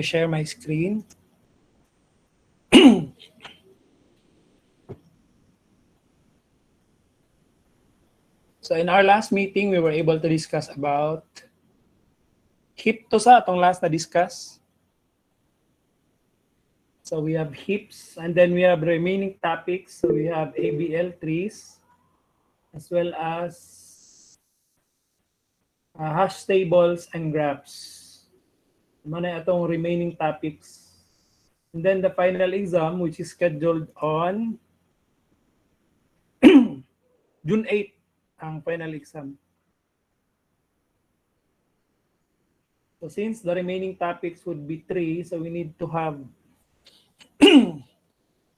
share my screen. So in our last meeting, we were able to discuss about heap to sa atong last na discuss. So we have heaps, and then we have remaining topics. So we have AVL trees, as well as hash tables and graphs. Mana itong remaining topics. And then the final exam, which is scheduled on June 8, ang final exam. So since the remaining topics would be 3, so we need to have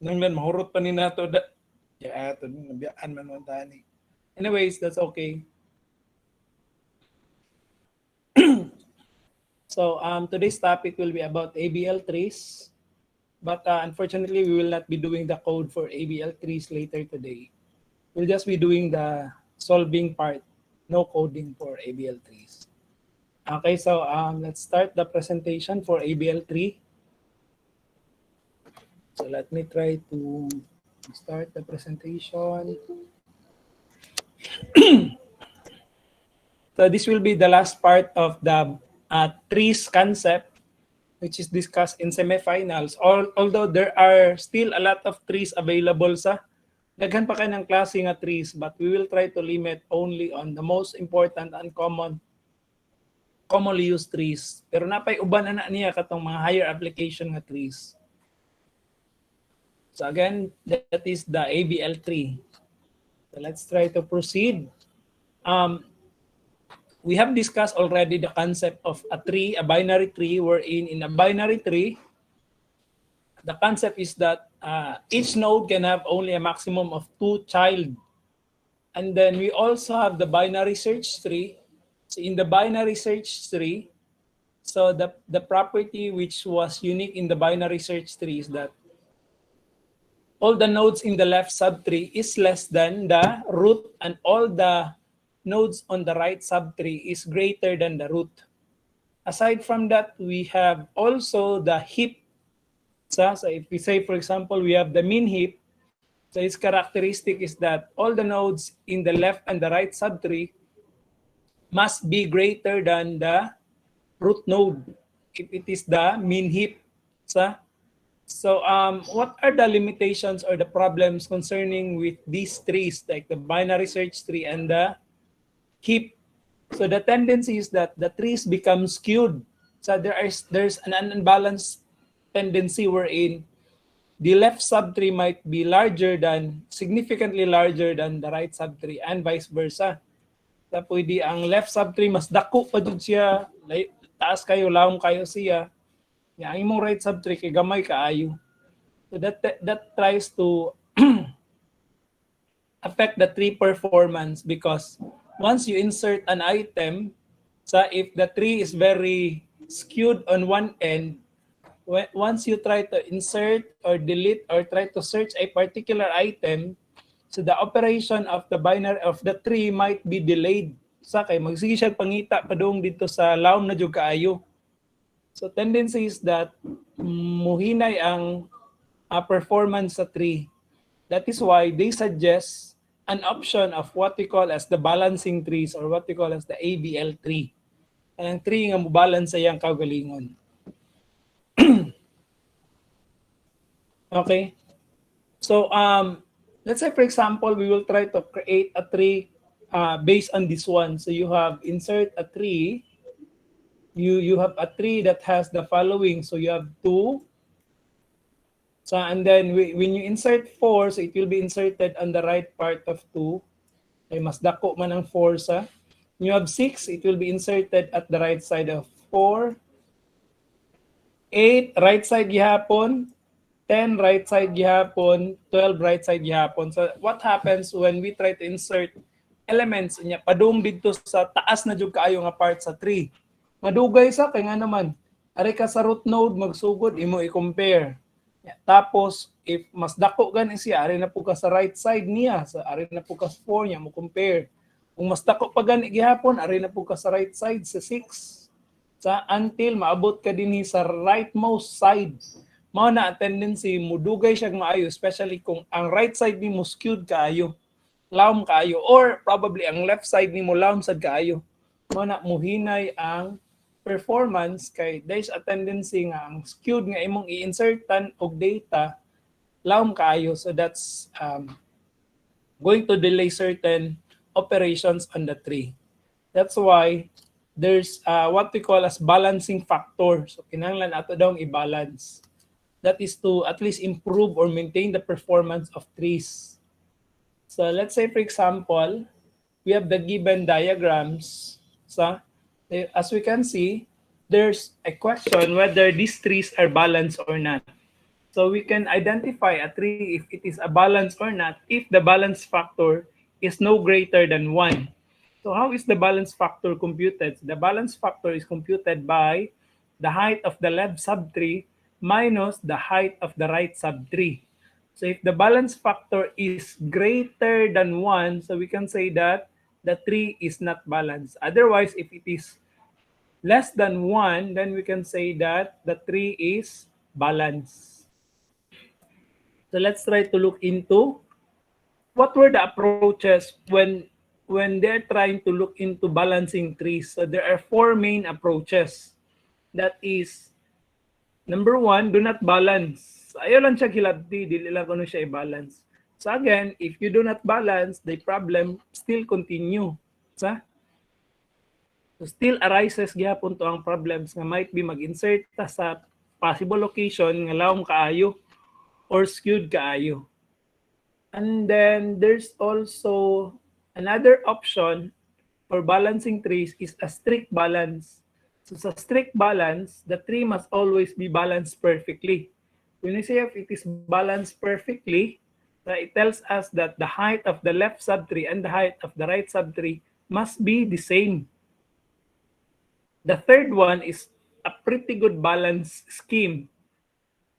nang mahurot pa ni nato da ya ato nabiyaan man man tani. Anyways, that's okay. So today's topic will be about AVL trees, but unfortunately we will not be doing the code for AVL trees later today. We'll just be doing the solving part, no coding for AVL trees. Okay, so let's start the presentation for AVL tree. So let me try to start the presentation. So this will be the last part of the trees concept, which is discussed in semifinals. Although there are still a lot of trees available sa daghan pa kay ng klase nga trees, but we will try to limit only on the most important and commonly used trees. Pero napay uban na niya katong mga higher application nga trees. So again, that is the AVL tree. So let's try to proceed. We have discussed already the concept of a tree, a binary tree, wherein in a binary tree, the concept is that each node can have only a maximum of 2 child. And then we also have the binary search tree. So in the binary search tree, so the property which was unique in the binary search tree is that all the nodes in the left subtree is less than the root, and all the nodes on the right subtree is greater than the root. Aside from that, we have also the heap. So if we say, for example, we have the mean heap, so its characteristic is that all the nodes in the left and the right subtree must be greater than the root node if it is the mean heap. So what are the limitations or the problems concerning with these trees, like the binary search tree and the heap? So the tendency is that the trees become skewed. So there's an unbalanced tendency wherein the left subtree might be significantly larger than the right subtree, and vice versa. So pwede ang left subtree mas dako pa jud siya, taas kayo, lawom kayo siya. Ang imong right subtree kay gamay kaayo. So that tries to affect the tree performance, because once you insert an item, so if the tree is very skewed on one end, once you try to insert or delete or try to search a particular item, so the operation of the binary of the tree might be delayed. Sa kay magsige siya pangita padung dito sa lawom na jud kaayo. So tendency is that muhinay ang performance sa tree. That is why they suggest an option of what we call as the balancing trees, or what we call as the AVL tree. Ang tree nga mo-balance sa iyang kaugalingon. Okay. So let's say, for example, we will try to create a tree based on this one. So you have insert a tree. You have a tree that has the following. So you have 2. So and then when you insert 4, so it will be inserted on the right part of 2. Ay mas dako man ang 4 sa. You have 6, it will be inserted at the right side of 4. 8, right side gihapon. 10, right side gihapon. 12, right side gihapon. So what happens when we try to insert elements niya padung dito sa taas na jud kaayo nga part sa tree? Madugay sa kay nga naman. Ari ka sa root node magsugod imo i-compare. Tapos if mas dako gani siya, ari na po ka sa right side niya, sa ari na po ka sa 4 niya mo compare. Kung mas dako pa gani gihapon, ari na po ka sa right side sa 6. sa until maabot ka dinhi sa rightmost side. Mao na ang tendency mudugay siya maayo, especially kung ang right side nimo skewed kaayo, lawom kaayo, or probably ang left side nimo lawom sad kaayo. Mao na muhinay ang performance kay there's a tendency nga ang skewed nga imong i-insertan og data lawom kaayo, so that's going to delay certain operations on the tree. That's why there's what we call as balancing factor. So kinahanglan ato daw i-balance. That is to at least improve or maintain the performance of trees. So let's say, for example, we have the given diagrams. So as we can see, there's a question whether these trees are balanced or not. So we can identify a tree if it is a balance or not if the balance factor is no greater than 1. So how is the balance factor computed? The balance factor is computed by the height of the left subtree minus the height of the right subtree. So if the balance factor is greater than 1, so we can say that the tree is not balanced. Otherwise, if it is less than 1, then we can say that the tree is balanced. So let's try to look into what were the approaches when they're trying to look into balancing trees. So there are 4 main approaches. That is, number 1, do not balance. Ayaw lang siya kilabti, dili lang kuno siya i-balance. So again, if you do not balance, the problem still continue. So still arises gyapon to ang problems nga might be mag-insert ta sa possible location nga lawom kaayo or skewed kaayo. And then there's also another option for balancing trees is a strict balance. So sa strict balance, the tree must always be balanced perfectly. When we say if it is balanced perfectly, it tells us that the height of the left subtree and the height of the right subtree must be the same. The third one is a pretty good balance scheme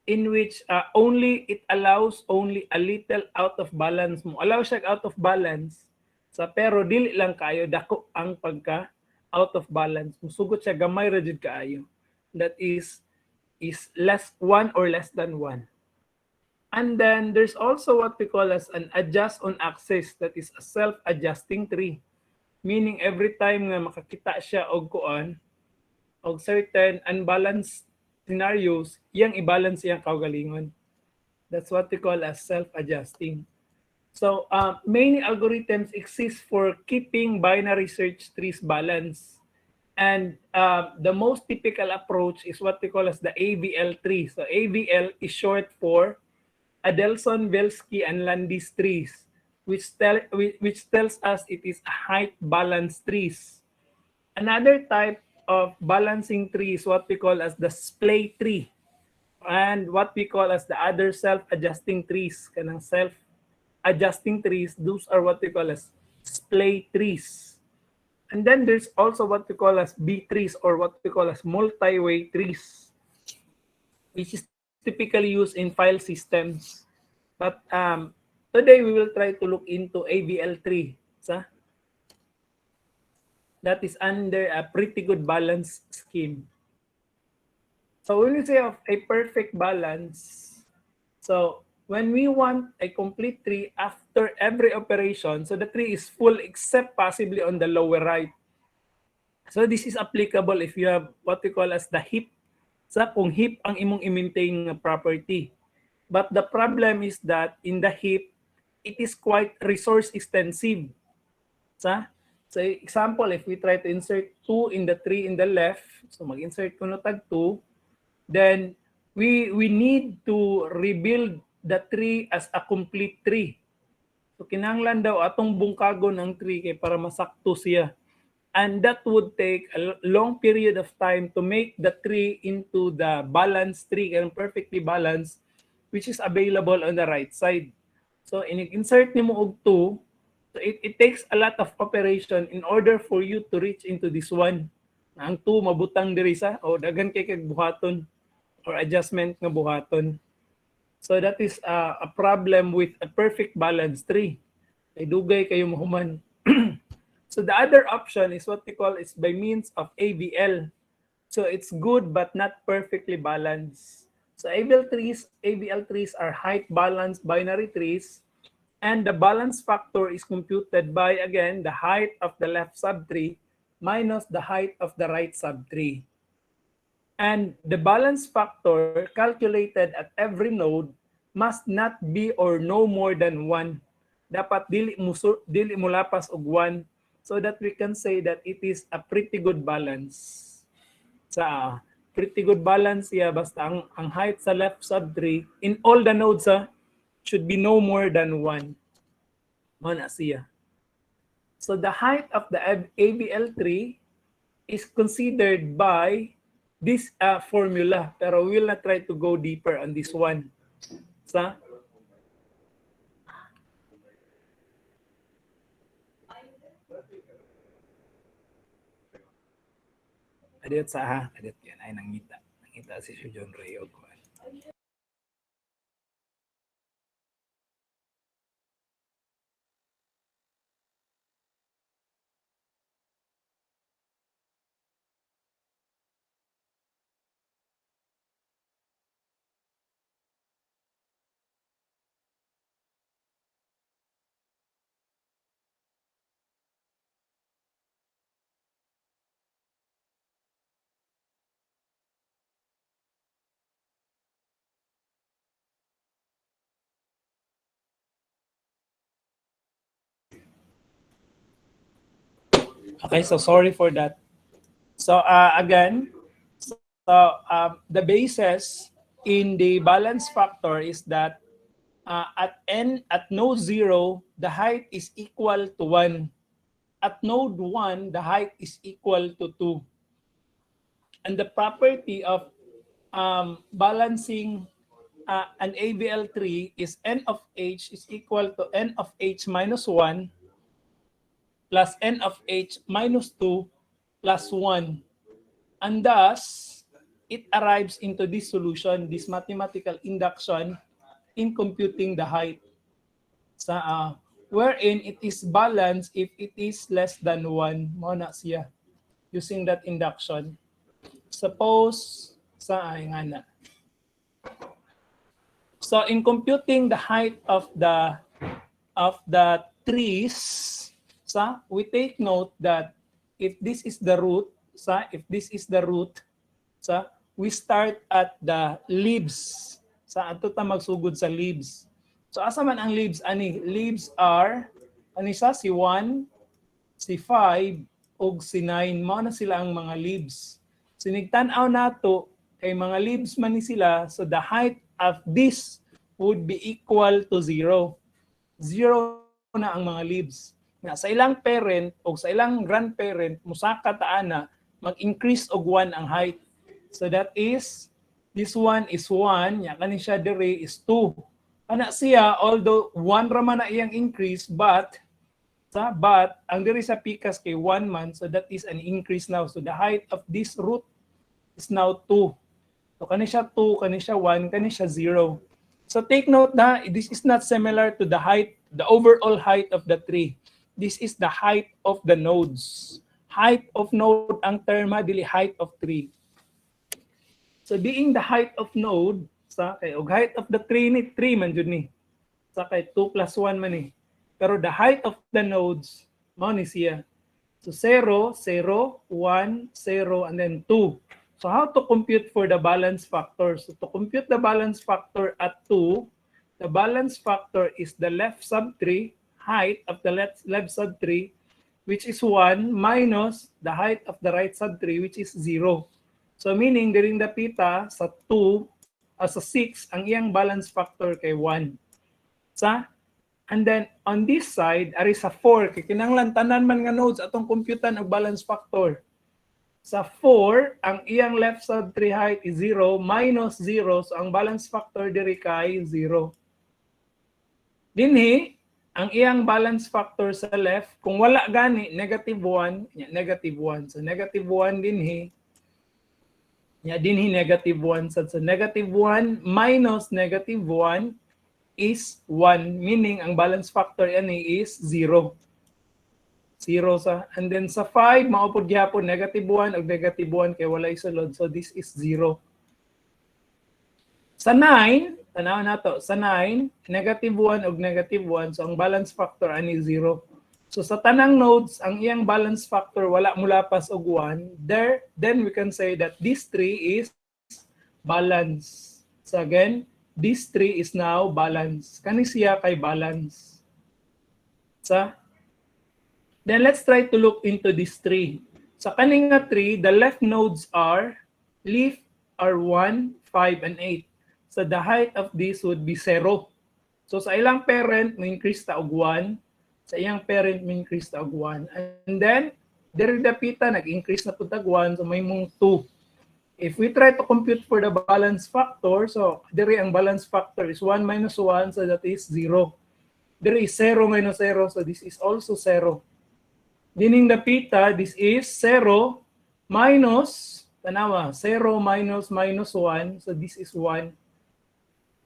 in which only it allows only a little out of balance mo. Allow siya out of balance sa pero dili lang kayo dako ang pagka out of balance. Musugot siya gamay ra jud kaayo. That is less 1 or less than 1. And then there's also what we call as an adjust on axis, that is a self-adjusting tree. Meaning every time nga makakita siya og kuan og certain unbalanced scenarios, iyang i-balance iyang kaugalingon. That's what we call as self-adjusting. So many algorithms exist for keeping binary search trees balanced. And the most typical approach is what we call as the AVL tree. So AVL is short for Adelson, Velsky, and Landis trees, which tells us it is height balanced trees. Another type of balancing tree is what we call as the splay tree, and what we call as the other self-adjusting trees. Kanang self-adjusting trees, those are what we call as splay trees. And then there's also what we call as B trees, or what we call as multi-way trees, which is typically used in file systems. But today we will try to look into AVL tree. That is under a pretty good balance scheme. So when we say of a perfect balance, so when we want a complete tree after every operation, so the tree is full except possibly on the lower right. So this is applicable if you have what we call as the heap. Sa kung heap ang imong i-maintain nga property. But the problem is that in the heap, it is quite resource extensive. So example, if we try to insert 2 in the tree in the left, so mag-insert ko no tag 2, then we need to rebuild the tree as a complete tree. So kinahanglan daw atong bungkagon ang tree kay para masakto siya. And that would take a long period of time to make the tree into the balanced tree and perfectly balanced, which is available on the right side. So in-insert nimo og 2, so it takes a lot of operation in order for you to reach into this one. Ang 2 mabutang diri sa o daghan kay kag buhaton or adjustment nga buhaton. So that is a problem with a perfect balanced tree. Ay dugay kayo mahuman. So the other option is what we call is by means of AVL. So it's good but not perfectly balanced. So AVL trees are height balanced binary trees, and the balance factor is computed by, again, the height of the left subtree minus the height of the right subtree. And the balance factor calculated at every node must not be or no more than 1. Dapat dili mo lapas og 1, so that we can say that it is a pretty good balance. Sa pretty good balance siya basta ang height sa left subtree in all the nodes should be no more than 1. Mo na siya. So the height of the AVL tree is considered by this formula, pero we will not try to go deeper on this one. Sa adit sa adit yan ay nangita si John Ray og Okay, so sorry for that. So again, the basis in the balance factor is that at node 0, the height is equal to 1. At node 1, the height is equal to 2. And the property of balancing an AVL tree is n of h is equal to n of h minus 1 plus n of h minus 2 plus 1. And thus, it arrives into this solution, this mathematical induction in computing the height. Wherein it is balanced if it is less than 1. Mo na siya. Using that induction. Suppose, so in computing the height of the trees, we take note that if this is the root, we start at the leaves. Ato ta magsugod sa leaves. So asa man ang leaves ani? Leaves are si 1, si 5 ug si 9. Mao na sila ang mga leaves. Sinigtan-aw nato kay mga leaves man ni sila, so the height of this would be equal to 0. 0 na ang mga leaves. Nga sa ilang parent o sa ilang grandparent, musaka taan na mag-increase og 1 ang height. So that is, this one is 1, nya kani siya dire is 2. Ana siya, although 1 ra man na iyang increase, but ang dire sa pikas kay 1 man, so that is an increase now. So the height of this root is now 2. So kani siya 2, kani siya 1, kani siya 0. So take note na this is not similar to the height, the overall height of the tree. This is the height of the nodes. Height of node ang terma dili height of tree. So being the height of node, kay og height of the tree ni 3 man jud ni. Kay 2 plus 1 man ni. Pero the height of the nodes mao ni siya. So 0, 0, 1, 0, and then 2. So how to compute for the balance factor? So to compute the balance factor at 2, the balance factor is the left subtree, height of the left subtree, which is 1, minus the height of the right subtree, which is 0. So meaning, during the pita, sa 2, sa 6, ang iyang balance factor kay 1. And then, on this side, ari sa 4, kay kinahanglan tanan man nga nodes atong computan og balance factor. Sa 4, ang iyang left subtree height is 0 minus 0. So ang balance factor diri kay 0. Dinhi, ang iyang balance factor sa left, kung wala gani, negative 1, negative 1. So negative 1 dinhi, negative 1. So negative 1 minus negative 1 is 1. Meaning, ang balance factor yan is 0. 0 sa. And then sa 5, maupod gyapon negative 1 ug negative 1 kay walay sulod. So this is 0. Sa 9, tanaw na to. Sa 9, negative 1 ug negative 1. So ang balance factor ani 0. So sa tanang nodes, ang iyang balance factor wala mulapas og 1. Then we can say that this tree is balance. So again, this tree is now balance. Kani siya kay balance. Then let's try to look into this tree. Sa kaning nga tree, the left nodes are 1, 5, and 8. So the height of this would be 0. So sa ilang parent, may increase ta og 1. Sa iyang parent, may increase ta og 1. And then, diri dapita, nag-increase na po tag 1, so may mong 2. If we try to compute for the balance factor, so diri ang balance factor is 1 minus 1, so that is 0. Diri is 0 minus 0, so this is also 0. Dining dapita, this is 0 minus, tanawa, 0 minus minus 1, so this is 1.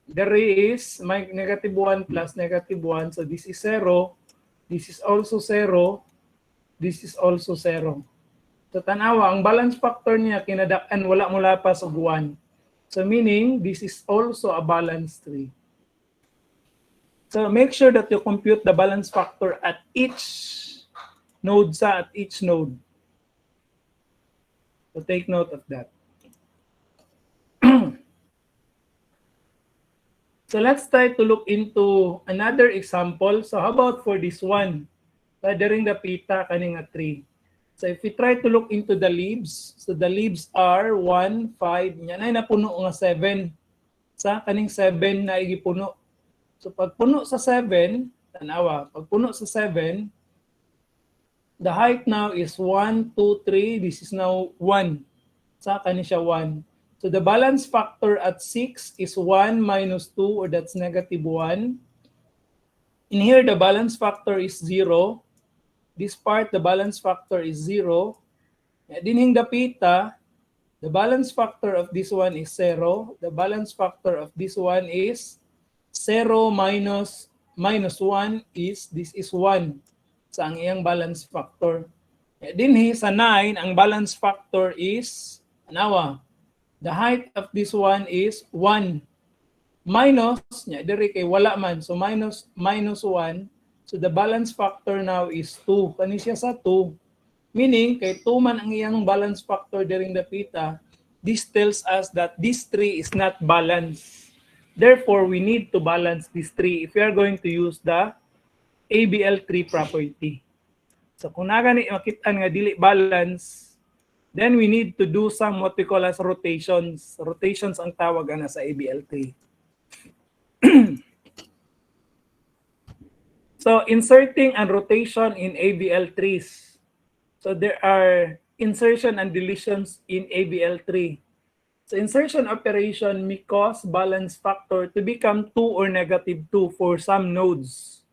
There is negative 1 plus negative 1, so this is 0. This is also 0. This is also 0. So tanawa, ang balance factor niya kinadak-an wala mula pa sa 1. So meaning, this is also a balanced tree. So make sure that you compute the balance factor at each node at each node. So take note of that. So let's try to look into another example. So how about for this one? During the pita kaning a tree. So if we try to look into the leaves, so the leaves are 1, 5, yan ay napuno nga 7. Sa kaning 7 na igipuno. So pag puno sa 7, tanawa, pag puno sa 7, the height now is 1, 2, 3. This is now 1. Sa kanin siya 1. So the balance factor at 6 is 1 minus 2, or that's negative 1. In here, the balance factor is 0. This part, the balance factor is 0. Dinhing dapita, the balance factor of this one is 0. The balance factor of this one is 0 minus 1 is, this is 1. Sa ang iyang balance factor. Dinhi sa 9, ang balance factor is, anawa, the height of this one is 1. Minus, diri kay wala man. So minus 1. So the balance factor now is 2. Kani siya sa 2. Meaning, kay 2 man ang iyang balance factor during the pita, this tells us that this tree is not balanced. Therefore, we need to balance this tree if we are going to use the AVL tree property. So kung nagani makitaan nga dili balance, then we need to do some what we call as rotations. Rotations ang tawag ana sa AVL tree. So inserting and rotation in AVL trees. So there are insertion and deletions in AVL tree. So insertion operation may cause balance factor to become 2 or negative 2 for some nodes.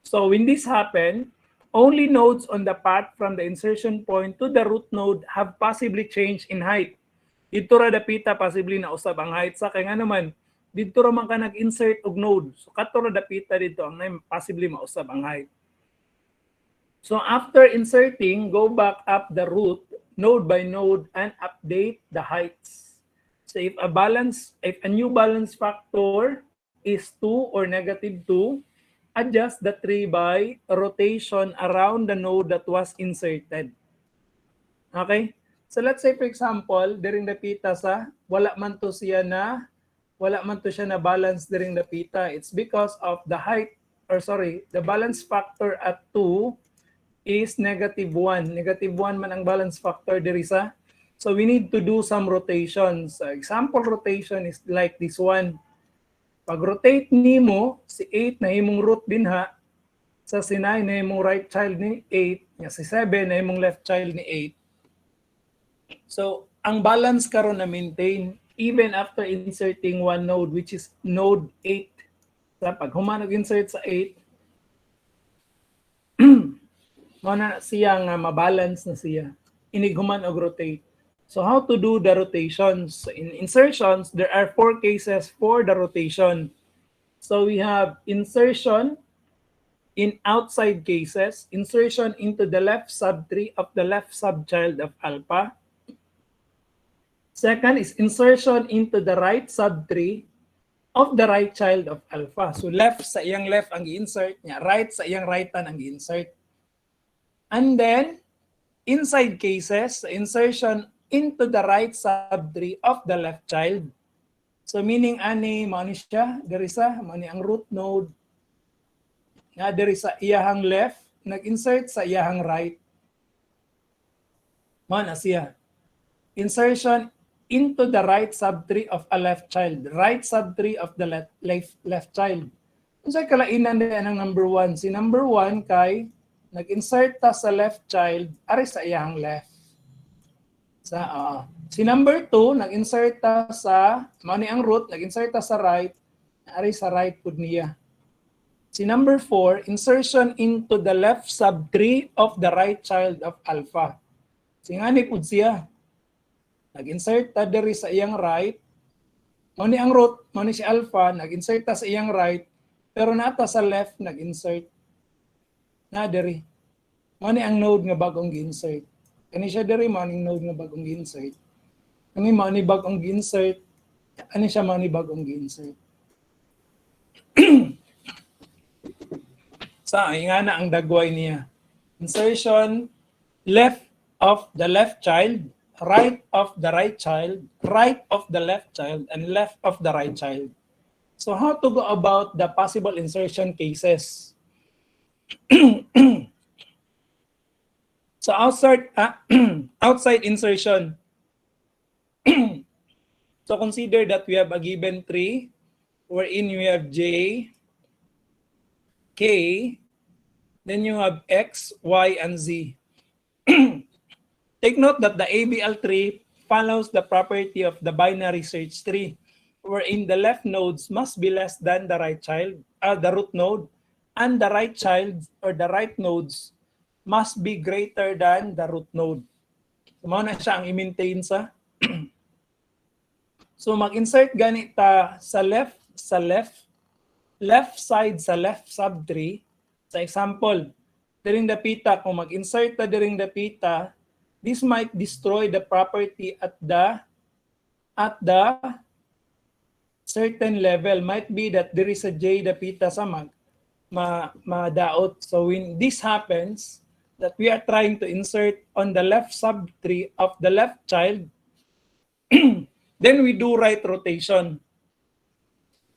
So when this happens, only nodes on the path from the insertion point to the root node have possibly changed in height. Dito ra dapita possibly na usab ang height sa kay nga naman dito ra man ka nag-insert og node. So kadto ra dapita dito ang possibly mausab ang height. So after inserting, go back up the root node by node and update the heights. So if a new balance factor is 2 or negative 2, adjust the tree by rotation around the node that was inserted. Okay? So let's say for example, during the pita sa wala man to siya na balance during the pita. It's because of the the balance factor at 2 is negative 1. Negative 1 man ang balance factor diri sa. So we need to do some rotations. Example rotation is like this one. Pag-rotate nimo, si 8 na himong root din ha, sa si 9 na himong right child ni 8, si 7 na himong left child ni 8. So, ang balance karon na maintain even after inserting one node, which is node 8. So, pag humanog insert sa 8, na siya nga mabalance na siya. Inighuman og rotate. So how to do the rotations? In insertions, there are 4 cases for the rotation. So we have insertion, In outside cases, insertion into the left subtree of the left subchild of alpha. Second is insertion into the right subtree of the right child of alpha. So left sa iyang left ang i-insert niya, right sa iyang rightan ang i-insert. And then, inside cases, insertion into the right subtree of the left child. So meaning ani mao ni siya diri sa mao ni ang root node nga diri sa iyahang left nag-insert sa iyahang right. Mao na siya. Insertion into the right subtree of a left child. Right subtree of the left child. Unsay kalainan din ang number 1? Si number 1 kay nag-insert ta sa left child ari sa iyahang left. Si number 2 nag-insert ta sa mao ni ang root, nag-insert ta sa right, ari sa right pud niya. Si number 4, insertion into the left subtree of the right child of alpha. Singani pud siya. Nag-insert ta diri sa iyang right. Mao ni ang root, mao ni si alpha, nag-insert ta sa iyang right, pero nata sa left nag-insert. Na diri. Mao ni ang node nga bagong gi-insert. Kani siya diri mao ni node nga bagong gi-insert. Kani mao ni bagong gi-insert. Ani siya mao ni bagong gi-insert. Sa ingana ang dagway niya. Insertion left of the left child, right of the right child, right of the left child, and left of the right child. So how to go about the possible insertion cases? So outside insertion. So consider that we have a given tree wherein we have J, K, then you have X, Y, and Z. Take note that the AVL tree follows the property of the binary search tree, wherein the left nodes must be less than the right child, the root node, and the right child or the right nodes must be greater than the root node. So, mao na siya ang i-maintain sa. So mag-insert ganita sa left side sa left subtree. Sa example, during the pita, kung mag-insert ta during the pita, this might destroy the property at the certain level. Might be that there is a J the pita sa madaot. So when this happens, that we are trying to insert on the left subtree of the left child, then we do right rotation.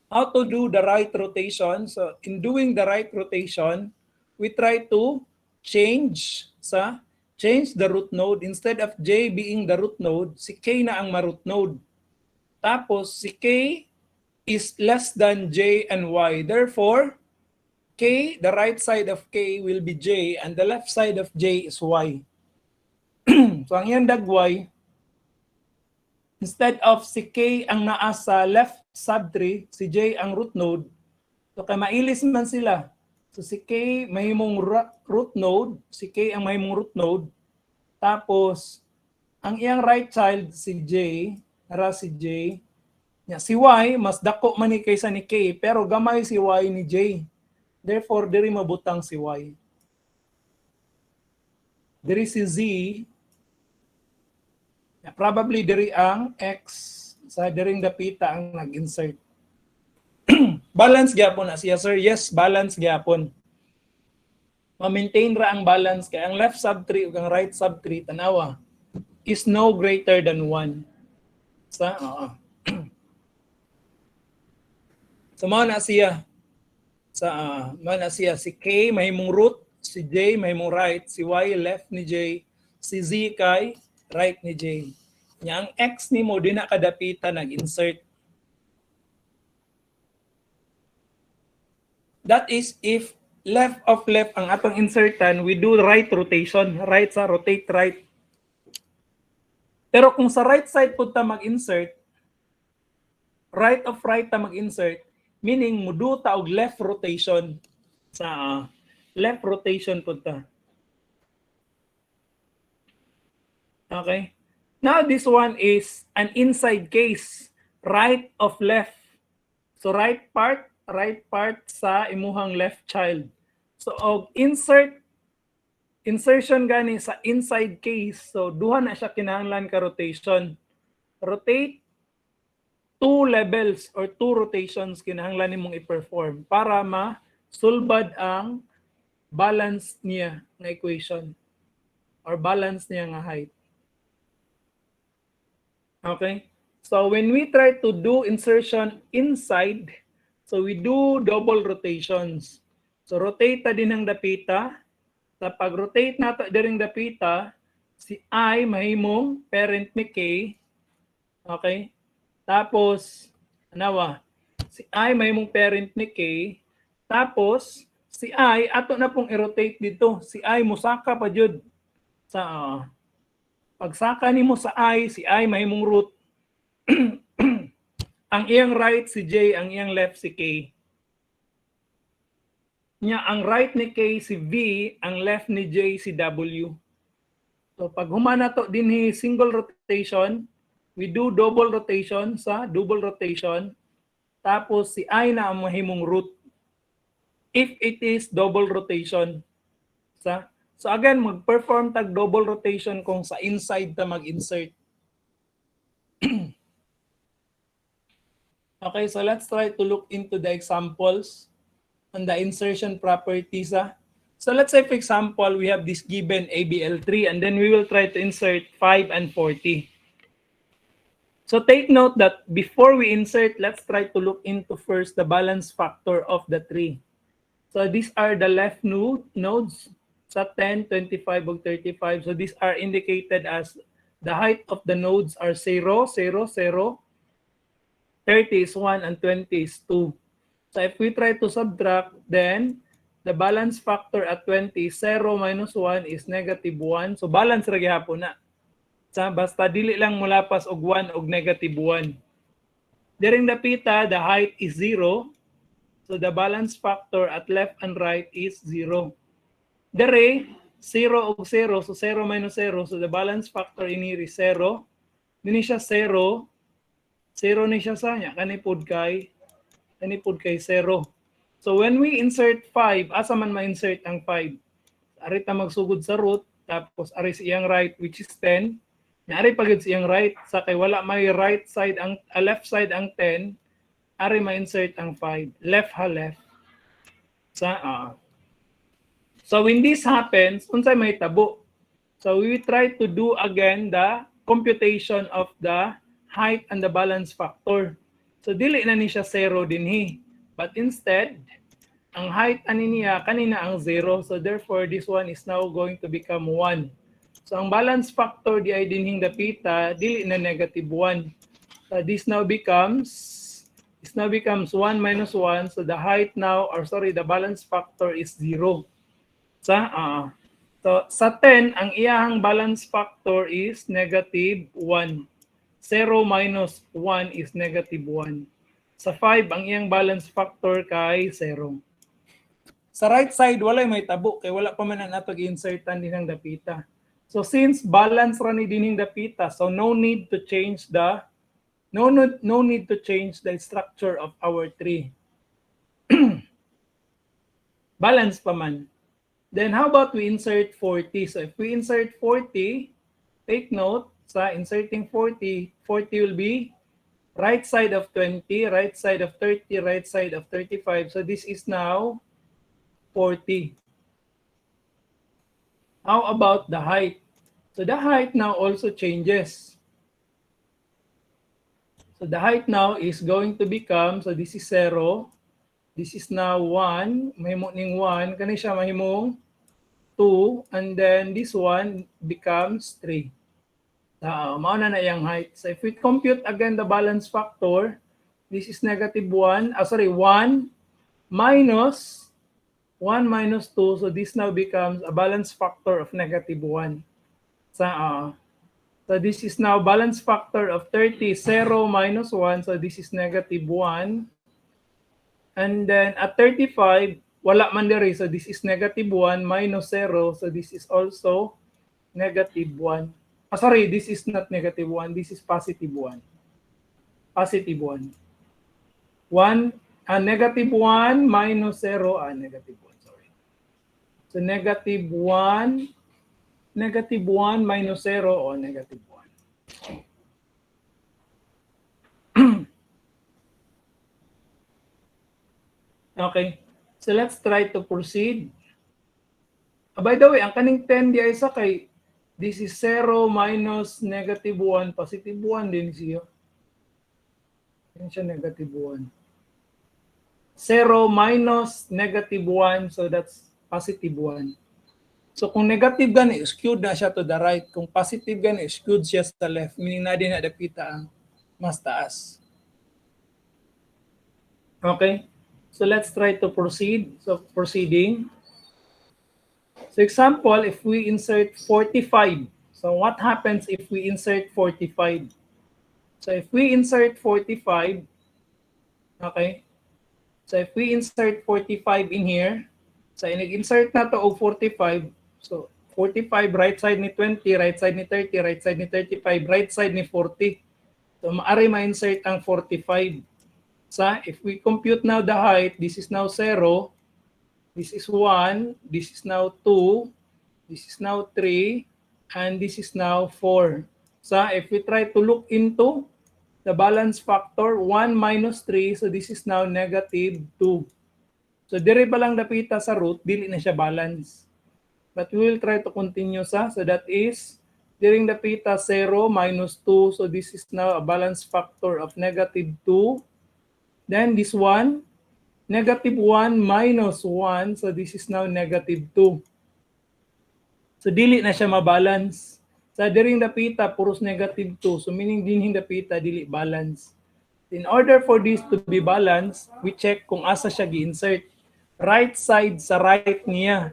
How to do the right rotation? So in doing the right rotation, we try to change the root node. Instead of J being the root node, si K na ang ma-root node. Tapos si K is less than J and Y. Therefore, K, the right side of K will be J and the left side of J is Y. So ang yan dagway, instead of si K ang naa sa left subtree, si J ang root node, so kay mailis man sila. So si K mahimong root node, si K ang mahimong root node, tapos ang iyang right child si J, si J, si Y mas dako man ni kaysa ni K, pero gamay si Y ni J. Therefore diri mabutang si Y. Diri si Z, probably diri ang X sa diring dapita ang nag-insert. Balance gyapon na siya, sir. Yes, balance gyapon. Ma-maintain ra ang balance kay ang left subtree ug ang right subtree tanawa is no greater than 1. So mao na siya. Mao na siya si K mahimong root, si J mahimong right, si Y left ni J, si Z kay right ni J. Nya ang X nimo di na kadapita nag-insert. That is if left of left ang atong insertan, we do right rotation, right sa rotate right. Pero kung sa right side pud ta mag-insert, right of right ta mag-insert, meaning mudu ta og left rotation sa left rotation pud ta. Okay? Now this one is an inside case, right of left. So right part sa imuhang left child. So, insertion gani sa inside case. So, duha na siya kinahanglan ka rotation. Rotate 2 levels or 2 rotations kinahanglan nimong i-perform para ma-sulbad ang balance niya nga equation or balance niya nga height. Okay? So when we try to do insertion inside, so we do double rotations. So rotate ta din ang dapita. Sa pag-rotate nato diring dapita, si I mahimong parent ni K. Okay? Tapos, anawa, si I mahimong parent ni K. Tapos, si I, ato na pong i-rotate dito. Si I, musaka pa jud. Sa, pagsaka ni mo sa I, si I mahimong root. Ang iyang right si J, ang iyang left si K. Nya, ang right ni K si V, ang left ni J si W. So, pag humana to din single rotation, we do double rotation sa double rotation. Tapos si I na ang mahimong root if it is double rotation. So again, mag-perform tag double rotation kung sa inside ta mag-insert. Okay, so let's try to look into the examples on the insertion properties. So let's say, for example, we have this given AVL tree and then we will try to insert 5 and 40. So take note that before we insert, let's try to look into first the balance factor of the tree. So these are the left nodes sa 10, 25, ug 35. So these are indicated as the height of the nodes are 0, 0, 0, 30 is 1, and 20 is 2. So if we try to subtract, then the balance factor at 20, 0 minus 1 is negative 1. So balance ra gyapon na. Basta dili lang mulapas og 1 og negative 1. During the pita, the height is 0. So the balance factor at left and right is 0. Dere, 0 og 0. So 0 minus 0. So the balance factor in here is 0. Dini siya 0. 0 ni siya sa niya. Kanipod kay 0. So when we insert 5, asa man ma-insert ang 5? Ari ta magsugod sa root. Tapos ari sa iyang right which is 10. Ari pagid sa iyang right. Sa kay wala may right side ang left side ang 10. Ari ma-insert ang 5. Left ha left. So when this happens, unsay may tabo? So we try to do again the computation of the height and the balance factor. So dili na ni siya 0 dinhi. But instead, ang height ani niya kanina ang 0. So therefore this one is now going to become 1. So ang balance factor di ay dinhing dapita, dili na negative 1. So this now becomes 1 minus 1. So the height now, the balance factor is 0. So sa 10, ang iyahang balance factor is negative 1. 0 minus 1 is negative 1. Sa 5, ang iyang balance factor kay 0. Sa right side, walay may tabo. Kaya wala pa man na natag-insertan din ng dapita. So since balance ra ni dining dapita, so no need to change the structure of our tree. Balance pa man. Then how about we insert 40? So if we insert 40, take note, sa inserting 40, 40 will be right side of 20, right side of 30, right side of 35. So this is now 40. How about the height? So the height now also changes. So the height now is going to become, so this is 0. This is now 1. Mahimo ning 1. Kani siya mahimong 2. And then this one becomes 3. Mauna na yung height. So if we compute again the balance factor, this is negative 1 minus 1 minus 2. So this now becomes a balance factor of negative 1. So this is now balance factor of 30, 0 minus 1. So this is negative 1. And then at 35, wala man diri. So this is negative 1 minus 0. So this is also negative 1. This is not negative 1. This is positive 1. Positive 1. Negative 1 minus 0. Negative 1, sorry. So negative 1 minus 0 o negative 1. Okay. So let's try to proceed. By the way, ang kaning 10 di ay sa kay this is 0 minus negative 1, positive 1 din siya. Yan siya negative 1. 0 minus negative 1, so that's positive 1. So kung negative gani, skewed na siya to the right. Kung positive gani, skewed siya sa left. Meaning na din na dapita ang mas taas. Okay? So let's try to proceed. So proceeding. So example, if we insert 45. So what happens if we insert 45? So if we insert 45, okay? So if we insert 45 in here, so nag-insert na to o 45, so 45 right side ni 20, right side ni 30, right side ni 35, right side ni 40. So maari ma-insert ang 45. So if we compute now the height, this is now 0, this is 1, this is now 2, this is now 3, and this is now 4. So if we try to look into the balance factor, 1 minus 3, so this is now negative 2. So dire ba lang dapita sa root, dili na siya balance. But we will try to continue sa, so that is, during dapita 0 minus 2, so this is now a balance factor of negative 2. Then this one, negative 1 minus 1, so this is now negative 2. So dili na siya mabalance. Sa diring dapita, puros negative 2. So meaning dinhing dapita, dili balance. In order for this to be balanced, we check kung asa siya gi-insert. Right side sa right niya.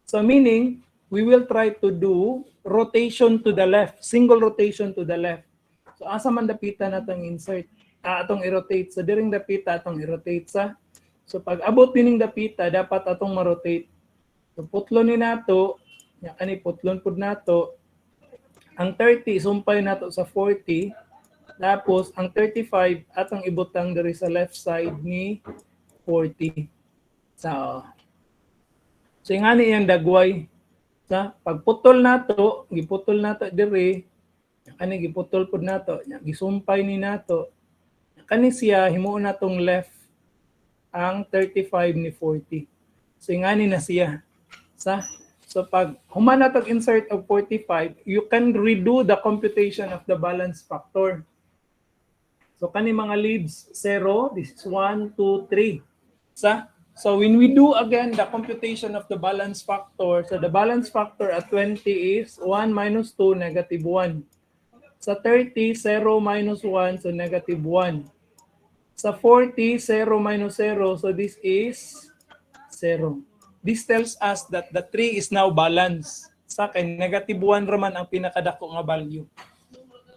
So meaning, we will try to do rotation to the left. Single rotation to the left. So asa man dapita na itong insert. Atong i-rotate. So diring dapita, atong i-rotate sa. So pag abot dining dapita, dapat atong ma-rotate. So putlon ni nato, ani putlon pud nato, ang 30 sumpay nato sa 40, tapos ang 35 atong ibutang diri sa left side ni 40. So ingani iyang dagway. Sa pagputol nato, giputol nato diri, ani giputol pud nato, gisumpay ni nato. Kani siya himuon natong left ang 35 ni 40. So ingani na siya. So pag human natong insert of 45, you can redo the computation of the balance factor. So kani mga leads 0, this is 1, 2, 3. So when we do again the computation of the balance factor, so the balance factor at 20 is 1 minus 2, negative 1. Sa 30, 0 minus 1, so negative 1. Sa 40, 0 minus 0, so this is 0. This tells us that the tree is now balanced. Sa akin, negative 1 raman ang pinakadako nga value.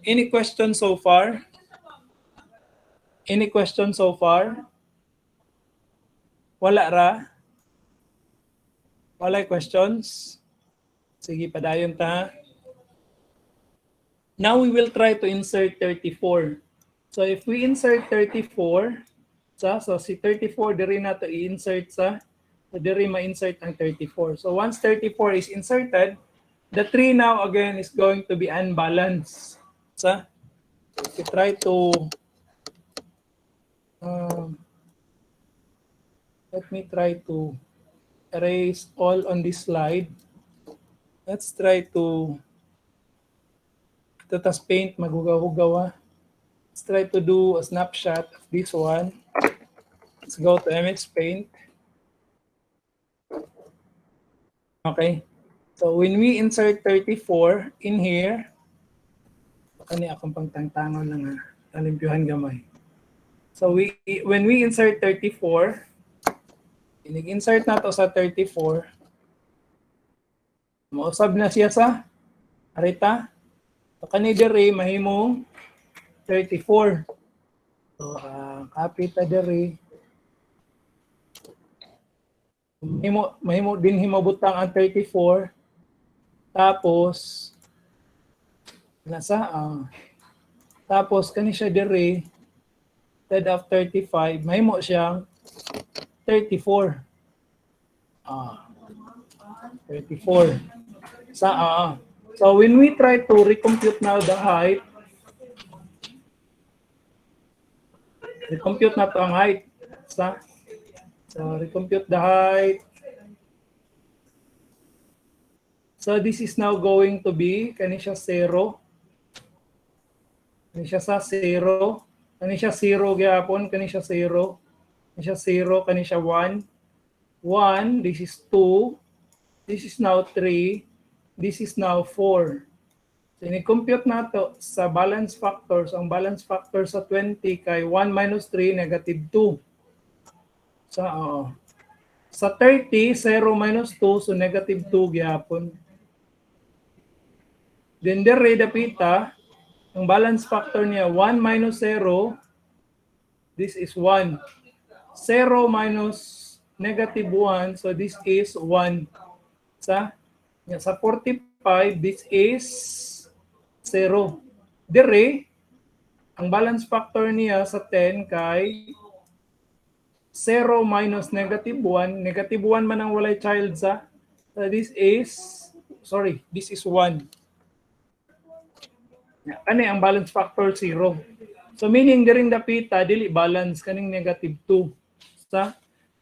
Any question so far? Any question so far? Wala ra? Wala questions? Sige, padayon ta. Now we will try to insert 34. So if we insert 34, so si 34 diri na to i-insert sa, so diri ma-insert ang 34. So once 34 is inserted, the tree now again is going to be unbalanced. So if you try to, let me try to erase all on this slide. Let's try to, ito tas paint, maghugaw-hugaw. Let's try to do a snapshot of this one. Let's go to MX Paint. Okay. So when we insert 34 in here, kani akong pangtangtangon lang ha, nalimpyuhan gamay. So when we insert 34, inig-insert na to sa 34, mausab na siya sa arita. So kani diri mahimong 34. So copy ta diri. Mahimo din himabutang ang 34. Tapos tapos kani siya diri, instead of 35, mahimo siyang 34. 34. So when we try to recompute now the height, recompute na to ang height. So recompute the height. So this is now going to be, kani siya 0. Kani siya sa 0. Kani siya 0 gyapon, kani siya 0. Kani siya 0, kani siya 1. 1, this is 2. This is now 3. This is now 4. So ini-compute nato sa balance factors. Ang balance factor sa 20 kay 1 minus 3, negative 2. Sa 30, 0 minus 2, so negative 2 gyapon. Then dire dapita, ang balance factor niya 1 minus 0, this is 1. 0 minus negative 1, so this is 1. Sa 45, this is 0. Dire, ang balance factor niya sa 10 kay 0 minus negative 1. Negative 1 man ang walay child sa. So this is 1. Kani ang balance factor 0. So meaning during dapita, dili balance kaning negative 2.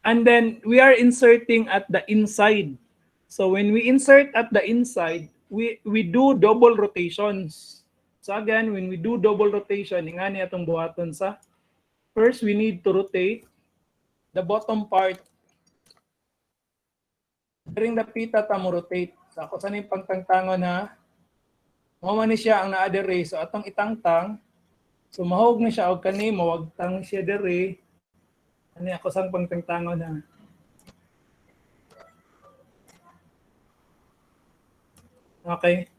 And then we are inserting at the inside. So when we insert at the inside, we do double rotations. So again, when we do double rotation, ingani atong buhaton sa. First, we need to rotate the bottom part. During dapita ta mo rotate. So ako sanay pagtangtangon ha. Mao ni siya ang naa dere. So atong itangtang. So mahog ni siya og kani mawagtang siya dere. Ani ako sang pagtangtangon na. Okay.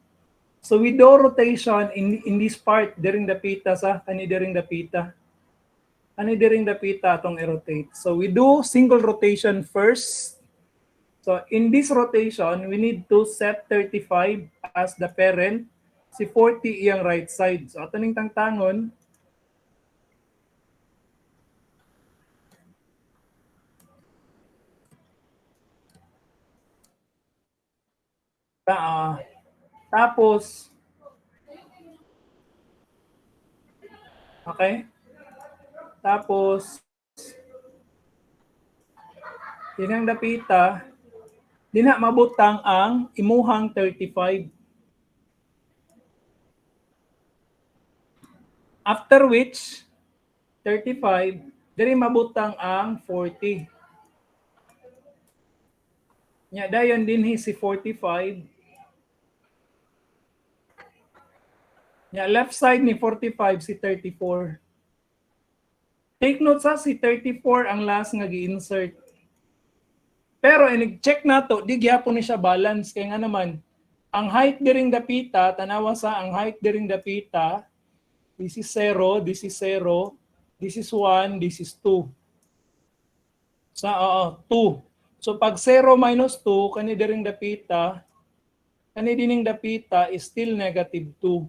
So we do rotation in this part during the pita sa kani during the pita. Kani during the pita atong i-rotate. So we do single rotation first. So in this rotation, we need to set 35 as the parent. Si 40 iyang right side. So ato ning tangtangon. Tapos, okay? Tapos, tinang dapita, di na mabutang ang imuhang 35. After which, 35, diri mabutang ang 40. Nya dayon dinhi si 45. Nya left side ni 45 si 34. Take note sa si 34 ang last nga gi-insert. Pero inig-check nato, di gyapon ni siya balance kay nga naman ang height during the pita, tanawa sa ang height during the pita, this is 0, this is 0, this is 1, this is 2. 2. So pag 0 minus 2, kani during the pita, kani dining dapita is still negative 2.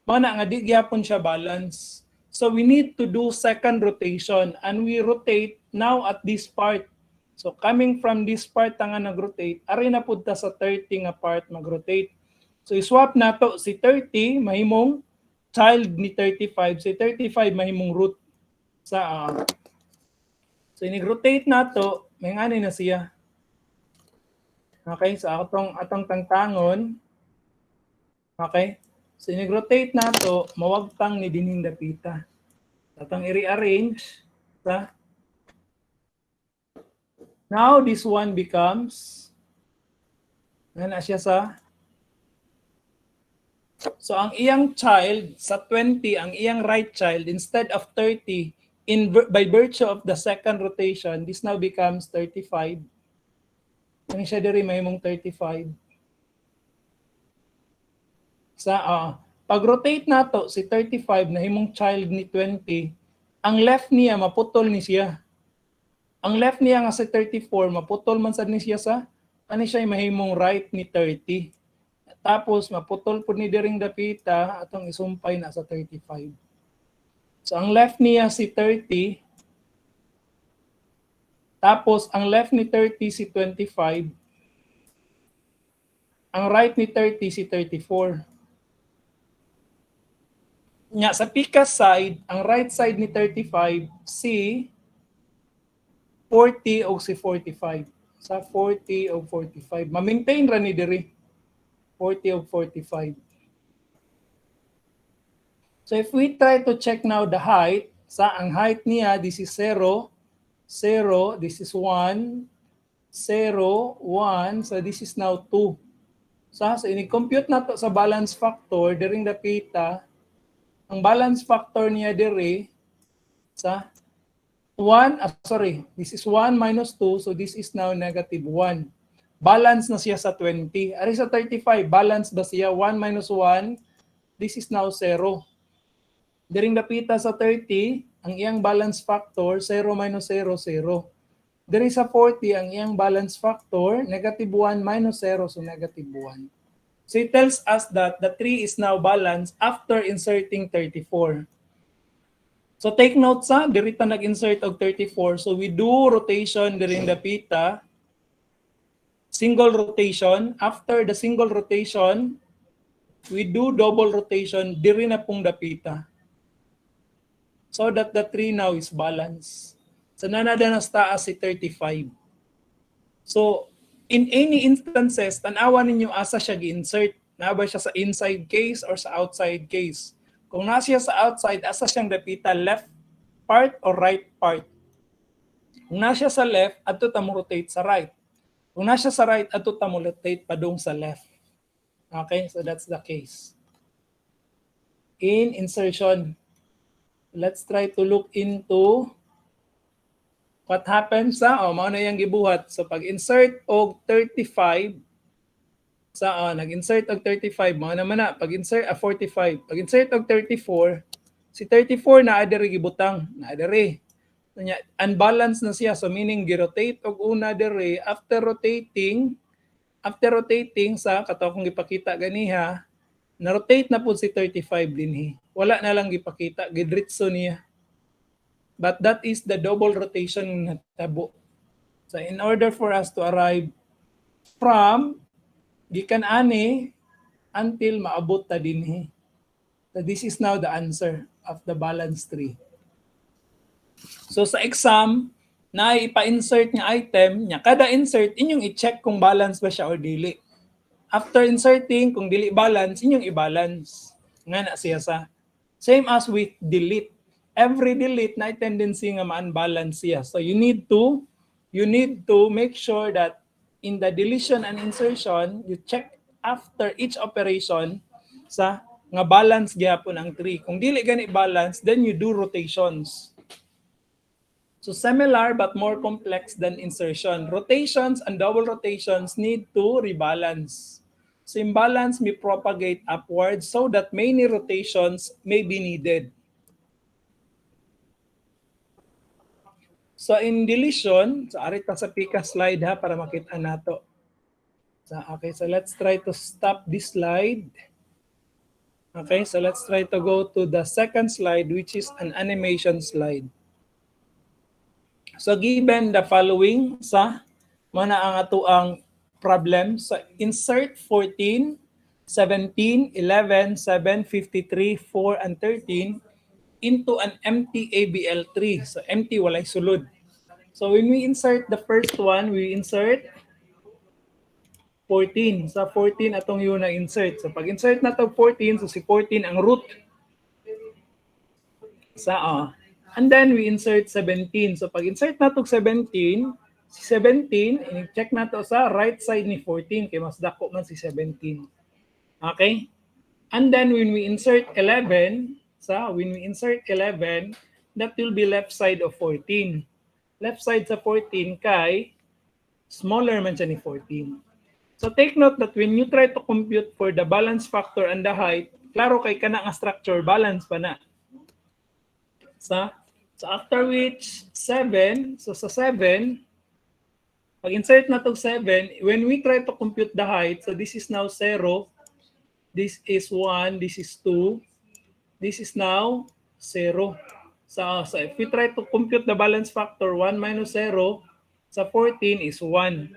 Mana nga di gyapon siya balance. So we need to do second rotation and we rotate now at this part. So coming from this part nga nag-rotate, ari na pud ta sa 30 nga part mag-rotate. So i-swap nato si 30 mahimong child ni 35, si 35 mahimong root sa So inig-rotate nato, may ngani na siya. Okay, so atong tangtangon. Okay? So inig-rotate nato, mawagtang ni dinhing dapita. Atong i-rearrange sa now this one becomes na siya sa so ang iyang child sa 20, ang iyang right child instead of 30 by virtue of the second rotation, this now becomes 35. Ano siya diri mahimong 35. Pag-rotate nato si 35 na himong child ni 20, ang left niya maputol ni siya. Ang left niya nga sa 34 maputol man sad ni siya sa ani siya mahimong right ni 30. Tapos maputol pud ni diring dapita atong isumpay na sa 35. So ang left niya si 30. Tapos ang left ni 30 si 25. Ang right ni 30 si 34. Nya sa pikas side, ang right side ni 35 si 40 o si 45. Sa 40 o 45. Ma-maintain ra ni diri 40 o 45. So if we try to check now the height, sa ang height niya, this is 0, 0, this is 1, 0, 1, so this is now 2. So ini-compute na to sa balance factor, during the pita, ang balance factor niya diri sa 1, this is 1 minus 2, so this is now negative 1. Balance na siya sa 20. Ari sa 35, balance ba siya? 1 minus 1, this is now 0. During the pita sa 30, ang iyang balance factor, 0 minus 0, 0. Diri sa 40, ang iyang balance factor, negative 1 minus 0, so negative 1. So it tells us that the tree is now balanced after inserting 34. So take note sa, diri ta nag-insert og 34. So we do rotation during the pita, single rotation. After the single rotation, we do double rotation diri na pong dapita. So that the tree now is balanced. So nanada na sa taas si 35. So in any instances, tanawan ninyo asa siya gi-insert. Na ba siya sa inside case or sa outside case? Kung nasa siya sa outside, asa siyang dapita, left part or right part? Kung nasa siya sa left, ato ta mo rotate sa right. Kung nasa siya sa right, ato ta mo rotate padung sa left. Okay, so that's the case. In insertion, let's try to look into what happens sa, mao na yung gibuhat. So pag-insert og 35, nag-insert og 35, mao naman na, pag-insert 45, pag-insert og 34, si 34 na adiri gibutang, na adiri. Unbalanced na siya, so meaning gi-rotate og una diri, after rotating sa kato kung gipakita ganiha, na-rotate na po si 35 dinhi. Wala na lang gipakita, gidritso niya. But that is the double rotation na tabo. So in order for us to arrive from gikan ani until maabot ta dinhi. So this is now the answer of the balance tree. So sa exam, na ipa-insert nga item, nya kada insert inyong i-check kung balance ba siya or dili. After inserting, kung dili balance, inyong i-balance. Nga na siya sa. Same as with delete. Every delete na tendency nga ma-unbalance siya. So you need to make sure that in the deletion and insertion, you check after each operation sa nga balance gyapon ang tree. Kung dili gani balance, then you do rotations. So similar but more complex than insertion. Rotations and double rotations need to rebalance. So imbalance may propagate upwards so that many rotations may be needed. So in deletion, so arit pa sa pika slide ha para makita nato. So, okay, so let's try to stop this slide. Okay, so let's try to go to the second slide, which is an animation slide. So given the following sa mana ang atuang problem, so insert 14, 17, 11, 7, 53, 4, and 13 into an empty AVL tree. So empty, walay sulod. So when we insert the first one, we insert 14. Sa 14 atong yun na insert. So pag insert na to 14, so si 14 ang root. And then we insert 17. So pag insert na to 17, si 17, i-check na to sa right side ni 14 kay mas dako man si 17. Okay? And then when we insert 11, that will be left side of 14. Left side sa 14 kay smaller man siya ni 14. So take note that when you try to compute for the balance factor and the height, klaro kay kana nga structure balance pa na. So after which 7, so sa 7, pag insert na to 7, when we try to compute the height, so this is now 0, this is 1, this is 2, this is now 0. So if we try to compute the balance factor, 1 minus 0 sa 14 is 1.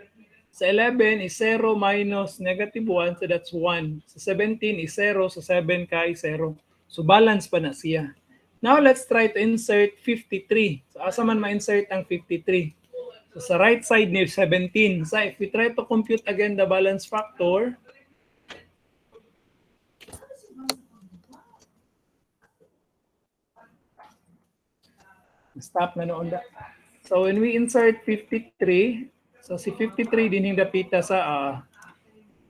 Sa 11 is 0 minus negative 1, so that's 1. Sa 17 is 0, so 7 kay 0. So balance pa na siya. Now let's try to insert 53. So asa man ma-insert ang 53? So sa right side ni 17. So if we try to compute again the balance factor, stop na noon da. So when we insert 53, so si 53 din yung dapita sa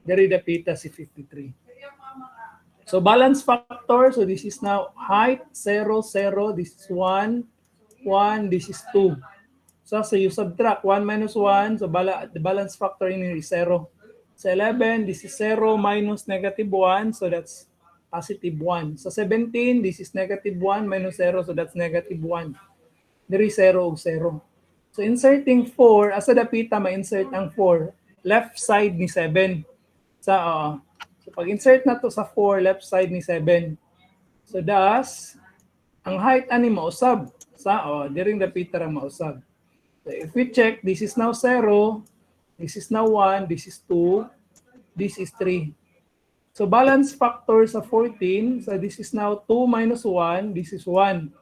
dari dapita si 53. So balance factor, so this is now height 0 0, this is 1 1, this is 2. So you subtract 1 minus 1, so the balance factor in here is 0. Sa 11, this is 0 minus negative 1, so that's positive 1. Sa 17, this is negative 1 minus 0, so that's negative 1. There is 0 o 0. So inserting 4, asa dapita ma-insert ang 4? Left side ni 7. So pag-insert na to sa 4, left side ni 7. So thus, ang height ani mausab. Diring dapita ang mausab. So if we check, this is now 0, this is now 1, this is 2, this is 3. So balance factor sa 14, so this is now 2 minus 1, this is 1.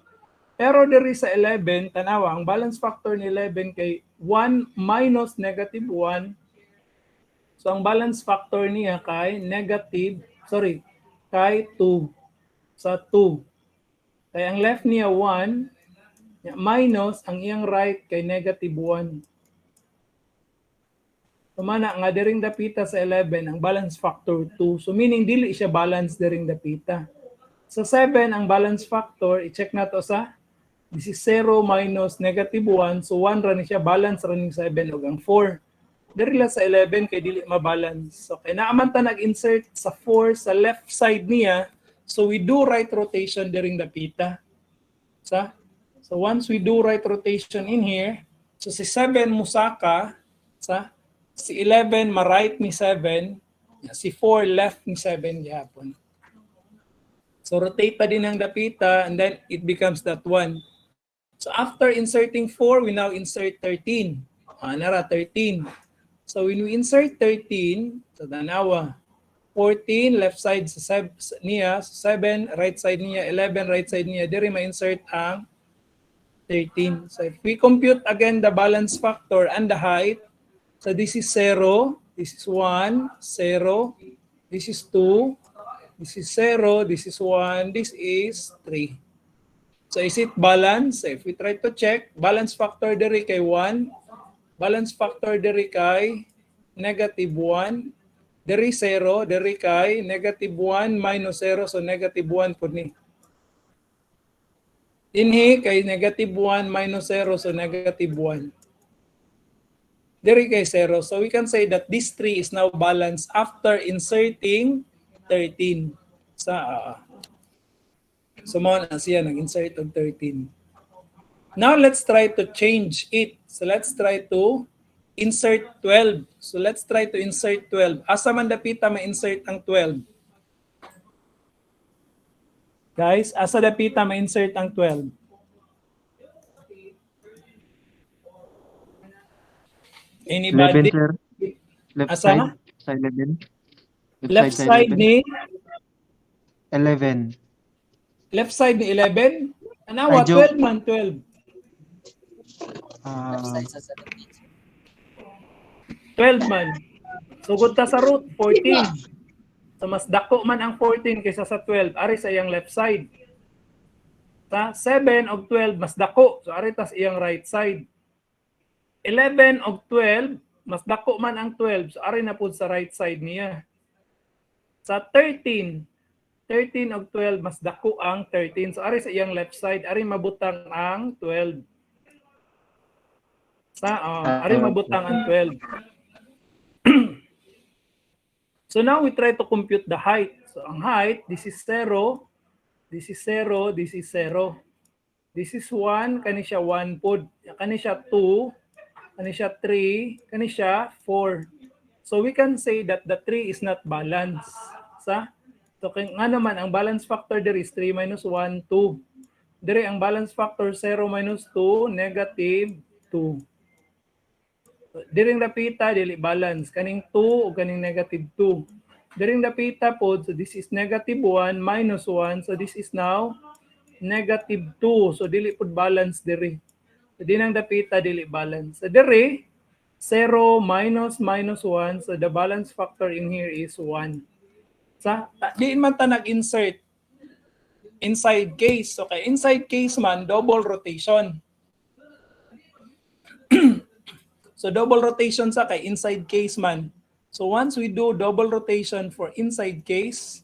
Pero diri sa 11, tanawa, ang balance factor ni 11 kay 1 minus negative 1. So ang balance factor niya kay kay 2. Sa 2. Kaya ang left niya 1, minus ang iyang right kay negative 1. Sumana nga diring dapita sa 11 ang balance factor 2. So meaning dili siya balance diring dapita. Sa 7 ang balance factor, i-check na to sa this is 0 minus negative 1. So 1 ra ni siya, balance ra ni 7 ug ang 4. Diri la sa 11 kay dili mabalance. So kay naaman ta nag-insert sa 4 sa left side niya. So we do right rotation during the pita. So once we do right rotation in here, so si 7 musaka, si 11 ma-right ni 7, si 4 left ni 7 yapon. So rotate pa din ang dapita and then it becomes that 1. So after inserting 4, we now insert 13. Nara 13. So when we insert 13, so danawa, 14 left side sa niya, 7 right side niya, 11 right side niya, diri ma-insert ang 13. So if we compute again the balance factor and the height, so this is 0, this is 1, 0, this is 2, this is 0, this is 1, this is 3. So is it balance? If we try to check, balance factor diri kay 1, balance factor diri kay negative 1, diri 0, diri kay negative 1 minus 0, so negative 1 po ni. Dinhi kay negative 1 minus 0, so negative 1. Diri kay 0. So we can say that this 3 is now balanced after inserting 13. So mo na siya nag-insert og 13. Now let's try to change it. So let's try to insert 12. So let's try to insert 12. Asa man dapita ma-insert ang 12? Guys, asa dapita ma-insert ang 12? Anybody? 11, sir. Left Asa side na? sa 11. Left side ni 11. left side ni 11? Anawa, Ay, joke. 12 man, 12. Left side sa 17. 12 man. Sugod ta sa root, 14. So mas dako man ang 14 kaysa sa 12. Ari sa iyang left side. Sa 7 og 12, mas dako. So ari ta sa iyang right side. 11 og 12, mas dako man ang 12. So ari na pud sa right side niya. Sa 13 og 12, mas dako ang 13. So ari sa iyang left side, ari mabutang ang 12. Ari mabutang ang 12. So now we try to compute the height. So ang height, this is 0, this is 0, this is 0. This is 1, kani siya 1 pod. Kani siya 2, kani siya 3, kani siya 4. So we can say that the 3 is not balanced. So nga naman, ang balance factor there is 3 minus 1, 2. Dire ang balance factor 0 minus 2, negative 2. Diring dapita dili balance kaning 2 ug kaning negative 2. Diring dapita pod, so this is negative 1 minus 1, so this is now negative 2. So dili pod balance diri. So dinang dapita dili balance. So diri 0 minus minus 1, so the balance factor in here is 1. Sa diin man ta nag-insert inside case. So kay inside case man double rotation. So double rotation sa kay inside case man. So once we do double rotation for inside case,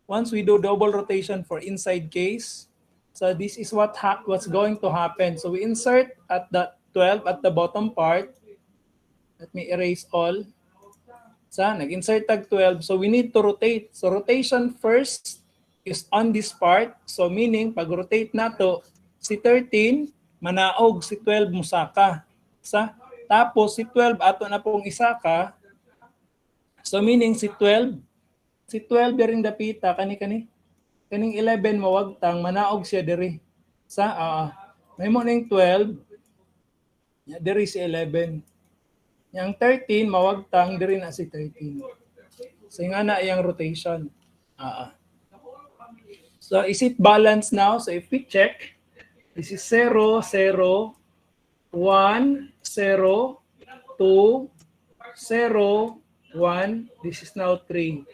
once we do double rotation for inside case, so this is what's going to happen. So we insert at the 12 at the bottom part. Let me erase all. Nag-insert tag 12. So we need to rotate. So rotation first is on this part. So meaning pag rotate nato si 13 manaog, si 12 musaka. Tapos si 12 ato na pong isaka. So meaning si 12 diri dapita kaning 11 mawagtang manaog siya diri. May mo ning 12 diri si 11. Yang 13 mawagtang diri na si 13. So nga na iyang rotation. So is it balanced now? So if we check, this is 0, 0, 1, 0, 2, 0, 1. This is now 3.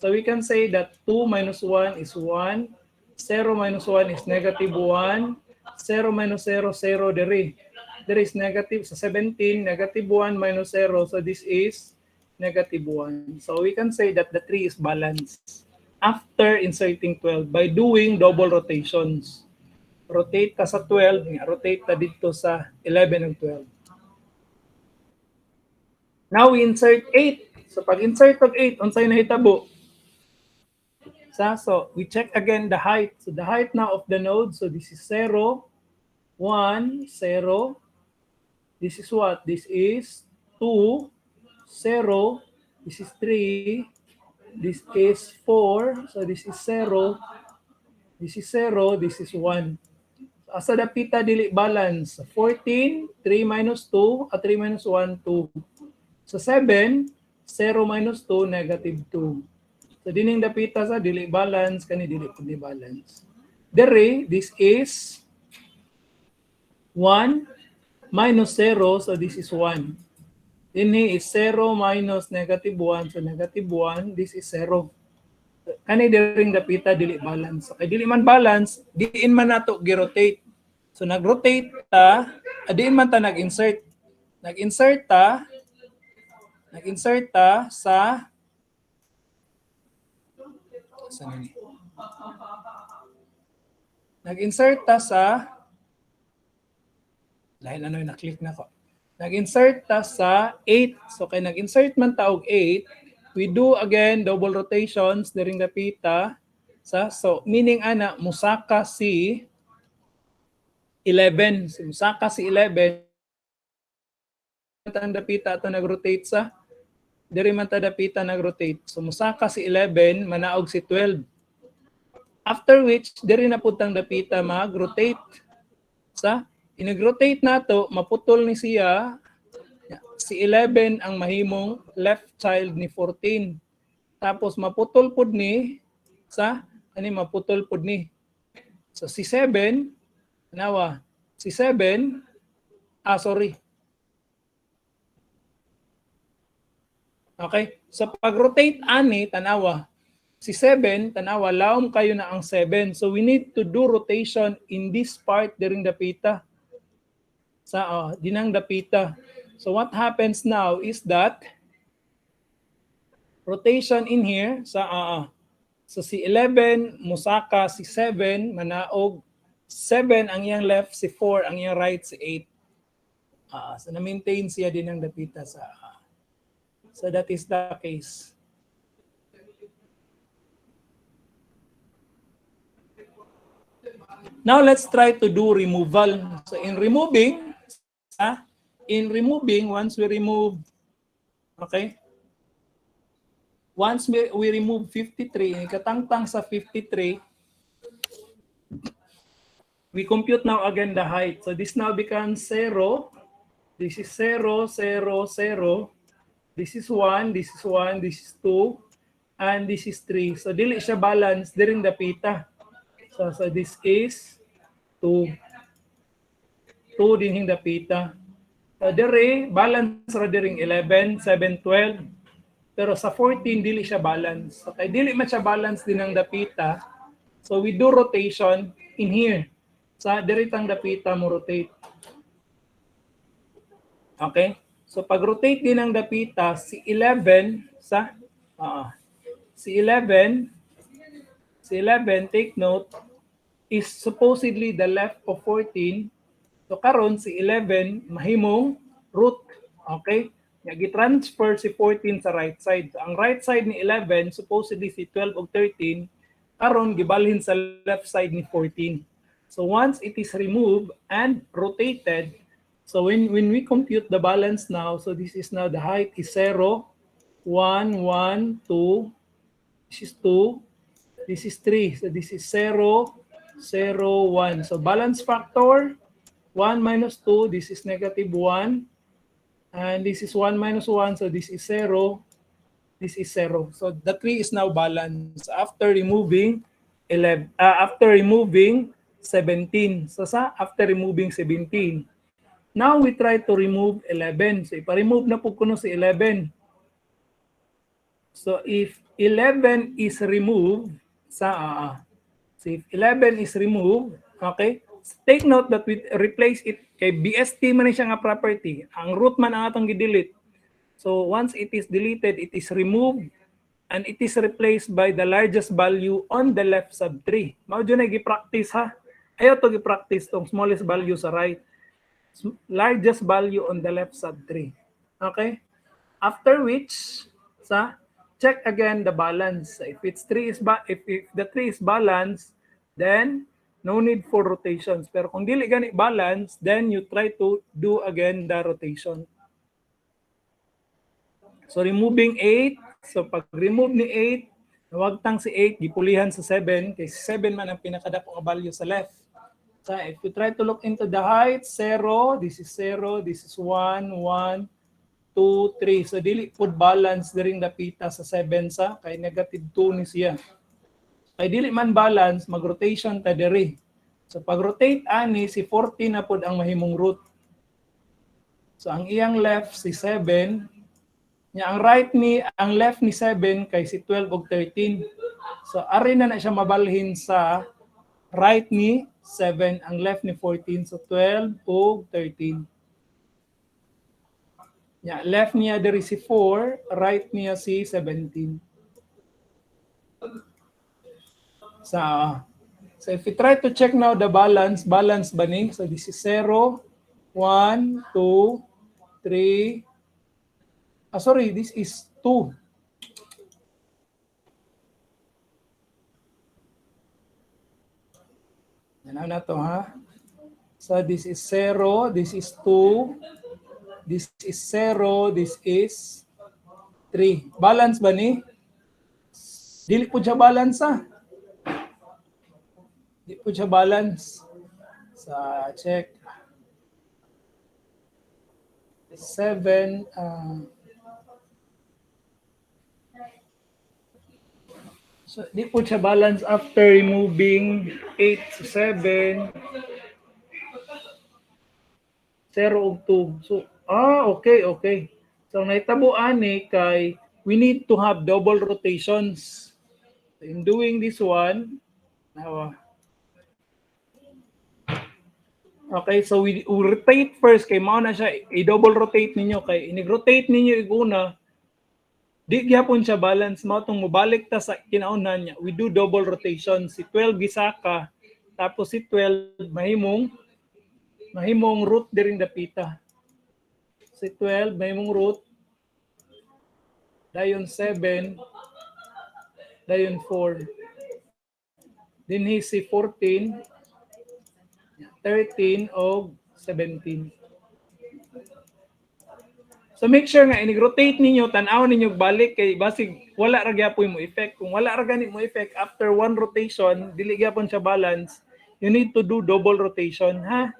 So we can say that 2 minus 1 is 1. 0 minus 1 is negative 1. 0 minus 0, 0 diri. There is negative. So 17, negative 1 minus 0. So this is negative 1. So we can say that the 3 is balanced after inserting 12 by doing double rotations. Rotate ka sa 12, rotate ka dito sa 11 and 12. Now we insert 8. So pag insert of 8, unsay nahitabo? So we check again the height. So the height now of the node, so this is 0, 1, 0. This is what? This is 2, 0. This is 3. This is 4. So this is 0. This is 0. This is 1. So asa dapita dili balance? 14, 3 minus 2, 3 minus 1, 2. So 7, 0 minus 2, negative 2. So dining dapita sa dili balance, kani dili kundi balance. Dere, this is 1 minus 0, so this is 1. Ini is 0 minus negative 1, so negative 1, this is 0. Kani diring dapita dili balance. So kay dili man balance, diin man nato gi-rotate. So nag-rotate ta, diin man ta nag-insert. Nag-insert ta sa Nag-insert ta sa dahil ano yung na-click na ko. Nag-insert ta sa 8. So kay nag-insert man ta og 8, we do again double rotations during the pita. So meaning ana musaka si 11. So, musaka si 11 ang dapita ato nag-rotate sa diri man ta dapita nag-rotate. So musaka si 11 manaog si 12. After which diri na pud tang dapita mag-rotate. Inag-rotate nato, maputol ni siya, si 11 ang mahimong left child ni 14. Tapos maputol pud ni maputol pud ni. So si 7, Okay, so pag-rotate ani, tanawa, si 7, tanawa, laom kayo na ang 7. So we need to do rotation in this part during the pita. Dinang dapita. So what happens now is that rotation in here so si 11 musaka si 7 manaog 7 ang iyang left, si 4 ang iyang right, si 8. So na-maintain siya dinang dapita so that is the case. Now let's try to do removal. So in removing, once we remove, once we remove 53, katangtang sa 53, we compute now again the height. So this now becomes 0, This is 0, 0, 0. This is 1, this is 1, this is 2, and this is 3. So dili siya balance during the pita. So this is 2. 2 din yung dapita. Dire, balance ra diring 11, 7, 12. Pero sa 14, dili siya balance. Okay, dili man siya balance din ang dapita. So we do rotation in here. Sa diritang dapita mo rotate. Okay? So pag-rotate din ang dapita, si 11 sa si 11, take note, is supposedly the left of 14. So karon si 11 mahimong root. Okay? Gi-transfer si 14 sa right side. So, ang right side ni 11 supposedly si 12 o 13 karon gibalhin sa left side ni 14. So once it is removed and rotated, so when we compute the balance now, so this is now the height is 0, 1, 1, 2, this is 2, this is 3. So this is 0, 0, 1. So balance factor, 1 minus 2, this is negative 1. And this is 1 minus 1, so this is 0. This is 0. So the tree is now balanced after removing 17. So after removing 17. Now we try to remove 11. So ipa-remove na po kuno si 11. So if 11 is removed, so if 11 is removed, okay, take note that we replace it kay BST man siya nga property. Ang root man ang atong gi-delete. So once it is deleted, it is removed and it is replaced by the largest value on the left sub-tree. Mao dyan na gi-practice ha. Ayaw to gi-practice tong smallest value sa right. Largest value on the left sub-tree. Okay? After which, check again the balance. If the tree is balanced, then no need for rotations. Pero kung dili gani balance, then you try to do again the rotation. So removing 8. So pag remove ni 8, nawagtang si 8, gipulihan sa 7, kasi 7 man ang pinakadapong value sa left. So if you try to look into the height, 0, this is 1, 1, 2, 3. So dili pud balance during the pita sa 7 sa, kay negative 2 ni siya. Kay dili man balance, mag-rotation ta diri. So pag-rotate ani, si 14 na pud ang mahimong root. So ang iyang left si 7, ang left ni 7 kay si 12 ug 13. So ari na siya mabalhin sa right ni 7, ang left ni 14, so 12 ug 13. Left niya diri si 4, right niya si 17. So if we try to check now the balance ba ni? So this is 0, 1, 2, 3. Sorry, this is 2. Yan na to ha. So this is 0, this is 2, this is 0, this is 3. Balance ba ni? Dili po siya balance ha. Dili po siya balance. Sa check. 7, so, di po siya balance after removing 8 to 7, 0 ug 2. So, okay. So, naitabuan ni kay we need to have double rotations. So, in doing this one, okay, so we rotate first kay mao na siya i-double rotate ninyo kay inig-rotate ninyo iguna. Di gyapon siya balance, mao tong mobalik ta sa kinaunan niya. We do double rotation. Si 12 gisaka, tapos si 12 mahimong root during the pita. Si 12 mahimong root, dayon 7, dayon 4. Dinhi si 14, 13 o 17. So make sure nga inig-rotate ninyo, tan-aw ninyo balik kay basig wala ra gyapon mo effect. Kung wala ra gani mo effect after one rotation, dili gyapon siya balance. You need to do double rotation, ha?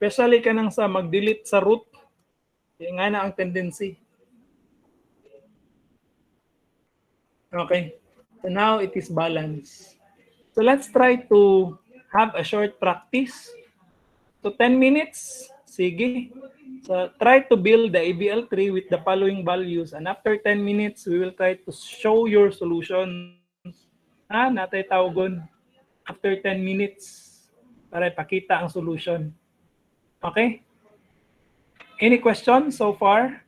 Especially ka nang sa mag-delete sa root. Kaya nga na ang tendency. Okay. So now it is balanced. So let's try to have a short practice. So 10 minutes. Sige. So try to build the AVL tree with the following values. And after 10 minutes, we will try to show your solutions. Natay tawagon. After 10 minutes, para ipakita ang solution. Okay? Any questions so far?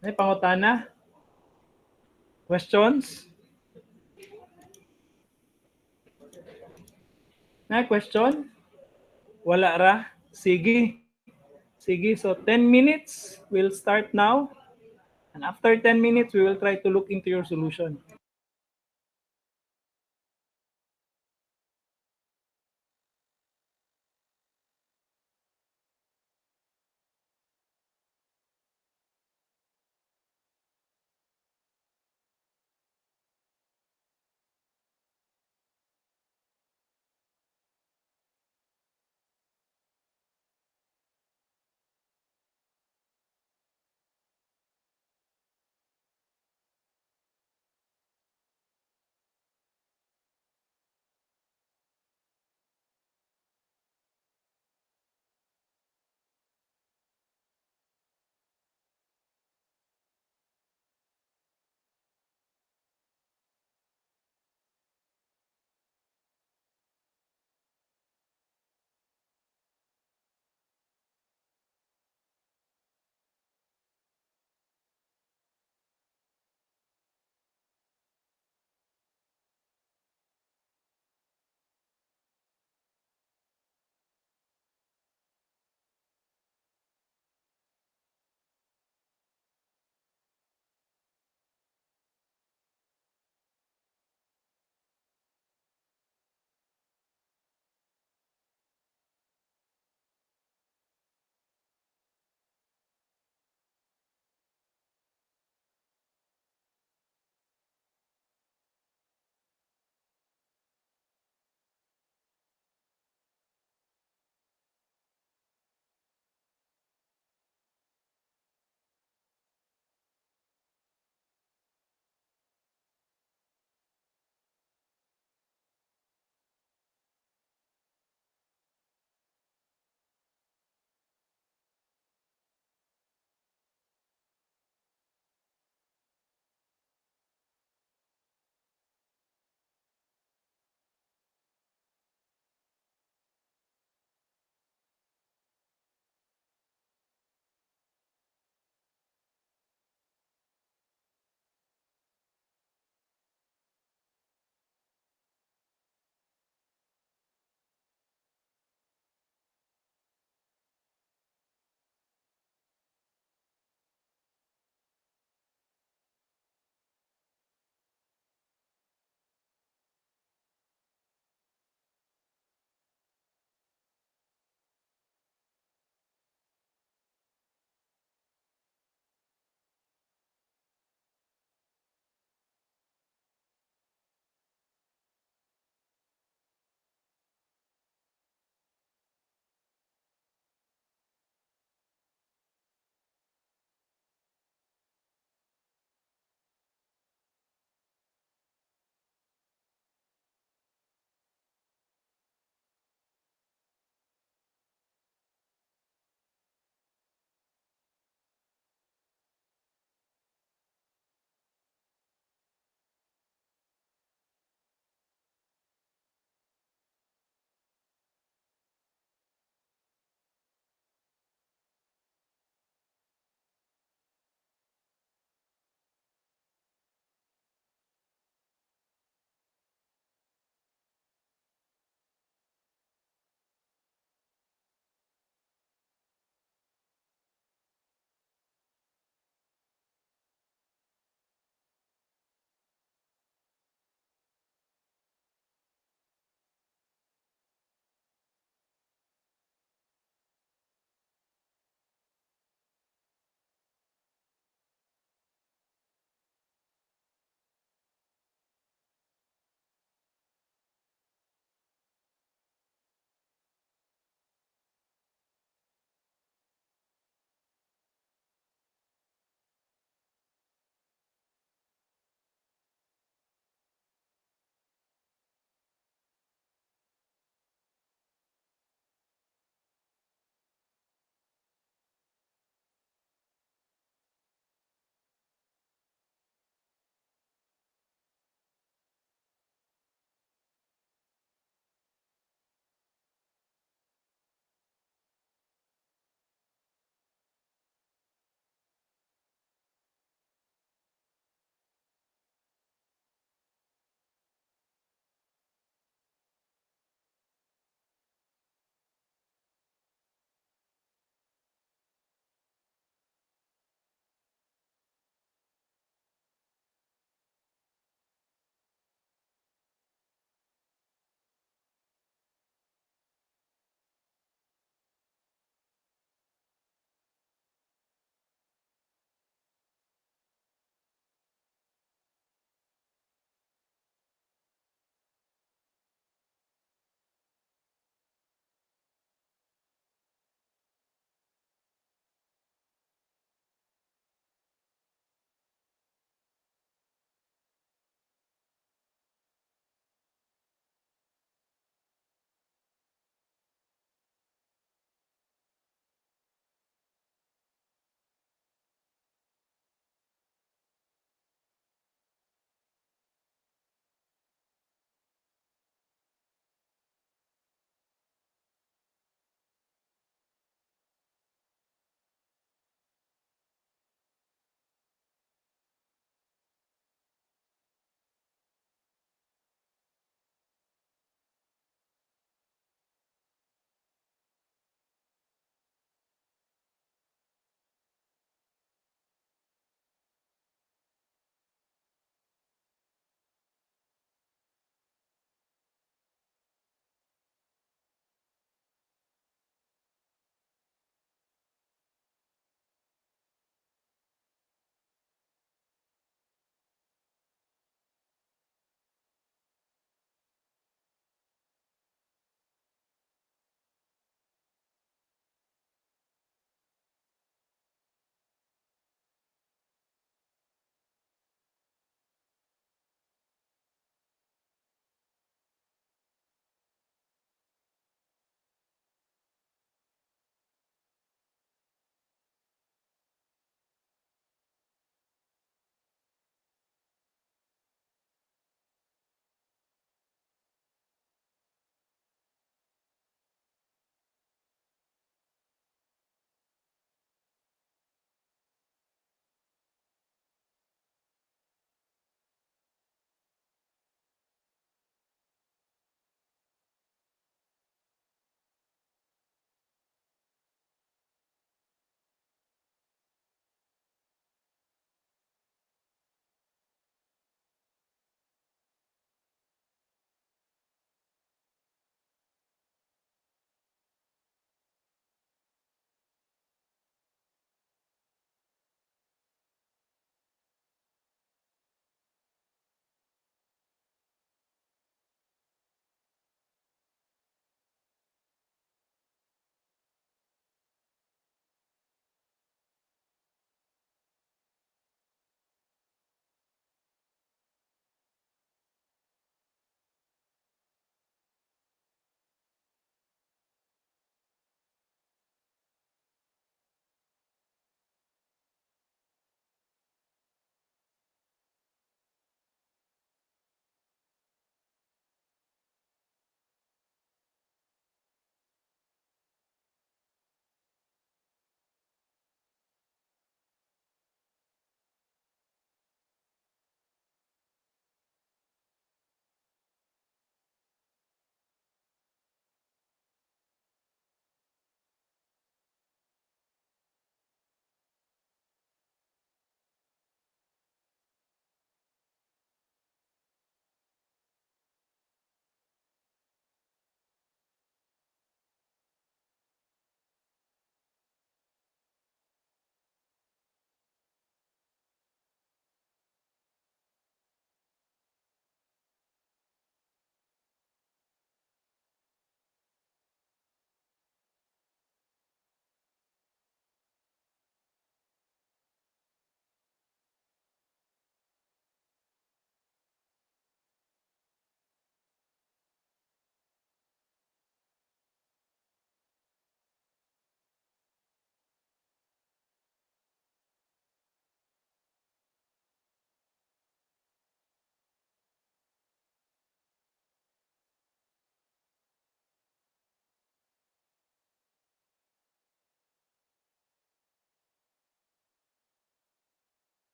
May pangutana? Questions? May question? Wala ra? Sige. Sige, so 10 minutes. We'll start now. And after 10 minutes, we will try to look into your solution.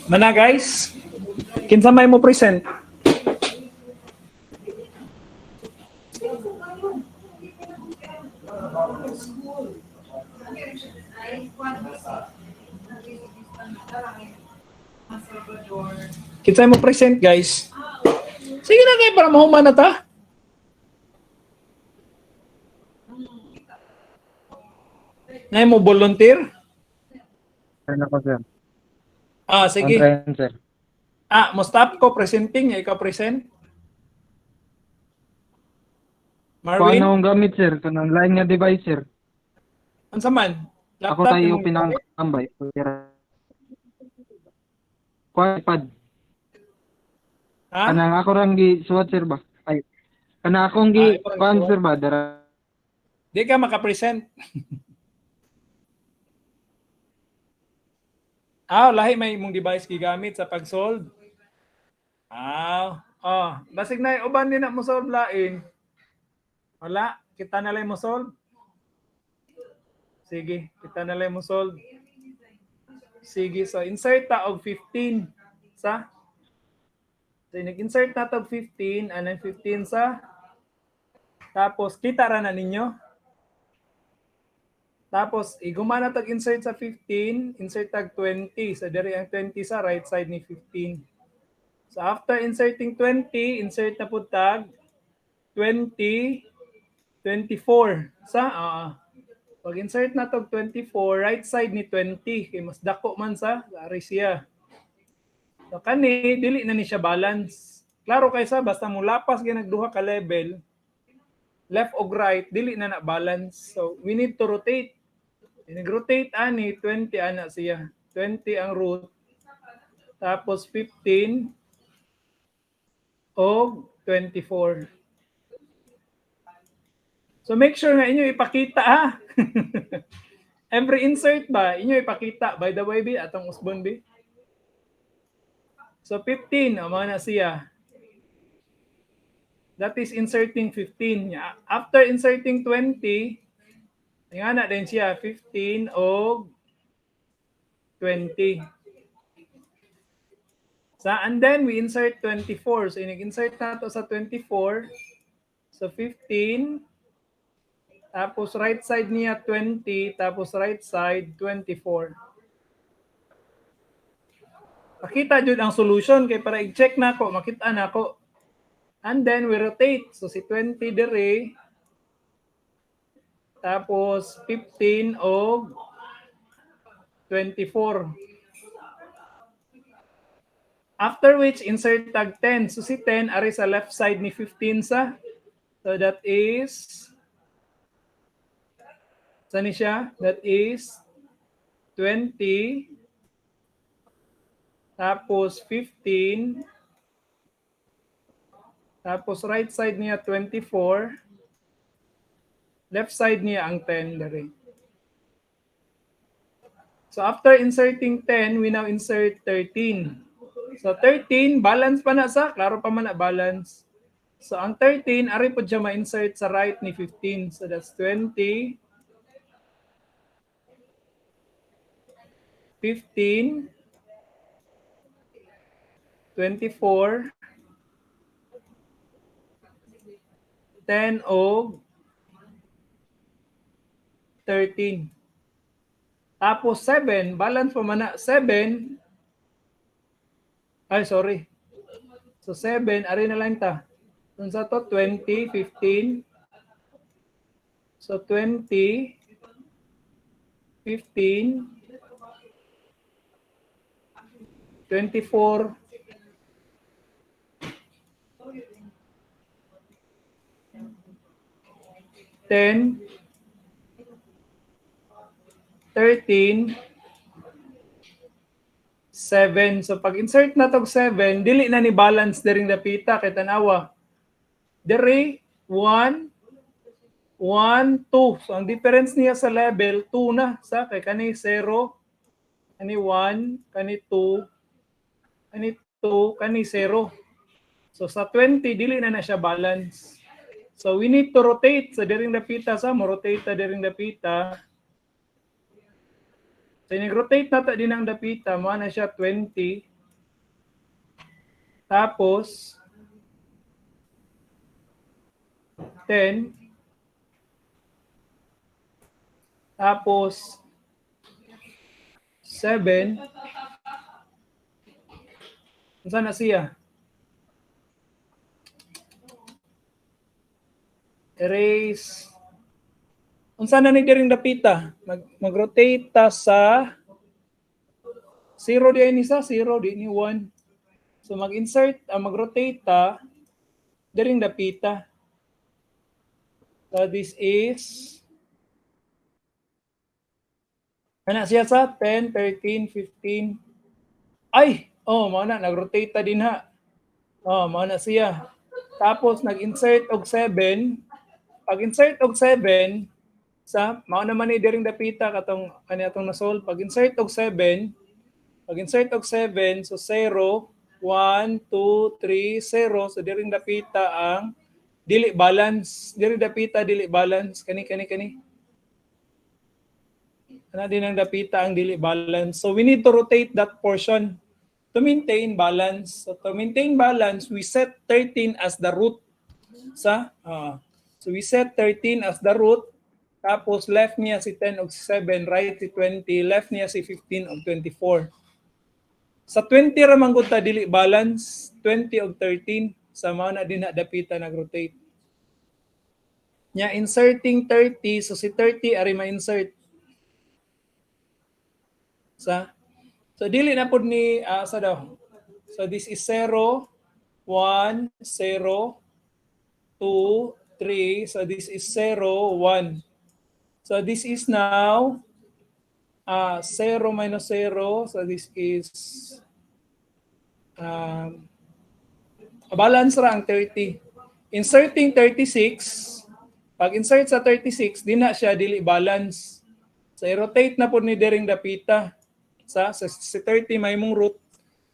Mana guys? Kinsa may mo present? Kinsa mo present guys? Sige na kayo para mahuman na ta. Ngayon mo volunteer? Ano ko, sir? Sige. Online, sir. Mo stop ko presenting, ikaw present. Kung Marvin, ano ang gamit, sir? Kung online nga device, sir. unsa man? Ako Laptop tayo imong gamit? pinangambay. Kung iPad. Ha? Kanang ako rang gisuot, sir ba? Ay, kanang akong Ikaw rin kuan, suot? sir ba? Dara. Di ka makapresent. Lahi may imong device gigamit sa pag-solve. Basig na uban din na mo solve lain. Wala, kita na lang mo solve. Sige, kita na lang mo solve. Sige, so insert ta og 15 sa. So nag-insert na tag 15, anang 15 sa. Tapos kita ra na ninyo. Tapos igumana tag insert sa 15, insert tag 20. So diri ang 20 sa right side ni 15. So after inserting 20, insert na po tag 20, 24 sa pag insert na tog 24, right side ni 20 kay mas dako man sa ari siya. So kani dili na ni siya balance. Klaro kay sa basta mo lapas gyud nagduha ka level, left o right dili na balance. So we need to rotate. Nag-rotate ani 20 ana siya. 20 ang root. Tapos 15 o 24. So make sure nga inyo ipakita ha. Every insert ba inyo ipakita. By the way, bi atong usbon bi. So 15 amo na siya. That is inserting 15. After inserting 20, nga na din siya 15 o 20. And then we insert 24. So nag-insert na to sa 24. So 15. Tapos right side niya 20. Tapos right side 24. Makita jud ang solution kay para i-check na ko, makita na ko. And then we rotate. So si 20 dire. Tapos 15 o 24. After which, insert tag 10. So si 10 ari sa left side ni 15 sa. So that is, saan siya? That is 20. Tapos 15. Tapos right side niya 24. Left side niya ang 10 dari. So after inserting 10, we now insert 13. So 13, balance pa na sa, klaro pa man na balance. So ang 13, ari po siya ma-insert sa right ni 15. So that's 20, 15, 24, 10 o 13. Tapos 7, balance pa man na 7. Ay, sorry. So 7, ari na lang ta. Kung sa to, 20, 15. So 20, 15, 24, 10, 13, 7. So pag insert na tog 7, dili na ni balance during the pita kay tanawa. Diri 1, 1, 2. So ang difference niya sa level 2 na sa kay kani 0, kani 1, kani 2, kani 2, kani 0. So sa 20 dili na siya balance. So we need to rotate sa during the pita sa mo rotate ta during the pita. So nag-rotate na din ang dapita, mo na siya 20. Tapos 10. Tapos 7. Saan na siya? Erase. Unsa na ni diring dapita? Mag-rotate ta sa 0 di ni sa 0 di ni 1. So mag-insert, mag-rotate ta diring dapita. So this is ana siya sa 10, 13, 15. Ay, mao na nag-rotate ta din ha. Mao na siya. Tapos nag-insert og 7. Pag-insert og 7 sa mao naman ni diring dapita katong atong na-solve. Pag-insert og 7, so 0, 1, 2, 3, 0. So diring dapita ang dili balance. Diring dapita dili balance. Kani. Ana din ang dapita ang dili balance. So we need to rotate that portion to maintain balance. So to maintain balance, we set 13 as the root. So we set 13 as the root. Tapos left niya si 10 og 7, right si 20, left niya si 15 og 24. Sa 20 ra man gud ta dili balance, 20 og 13 sa mao na din dapita nag-rotate. Nya inserting 30, so si 30 ari ma-insert. So dili na pud ni sa daw. So this is 0, 1, 0, 2, 3. So this is 0, 1. So this is now 0 minus 0. So this is balance ra ang 30. Inserting 36. Pag insert sa 36, di na siya dili balance. So i-rotate na po ni diring dapita. Si 30 may mong root.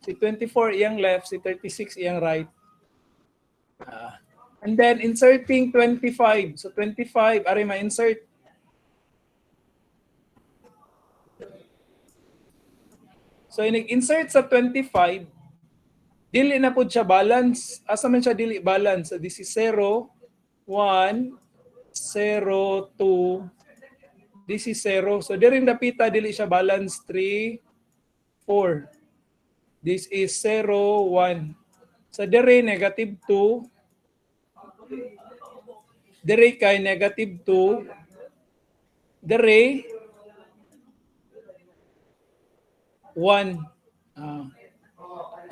Si 24 iyang left, si 36 iyang right. And then inserting 25. So 25, ari ma-insert. So inig-insert sa 25, dili na po siya balance. Asa man siya dili balance? So this is 0, 1, 0, 2. This is 0. So diring dapita dili siya balance 3, 4. This is 0, 1. So dire negative 2. Dire kay negative 2. Dire 1.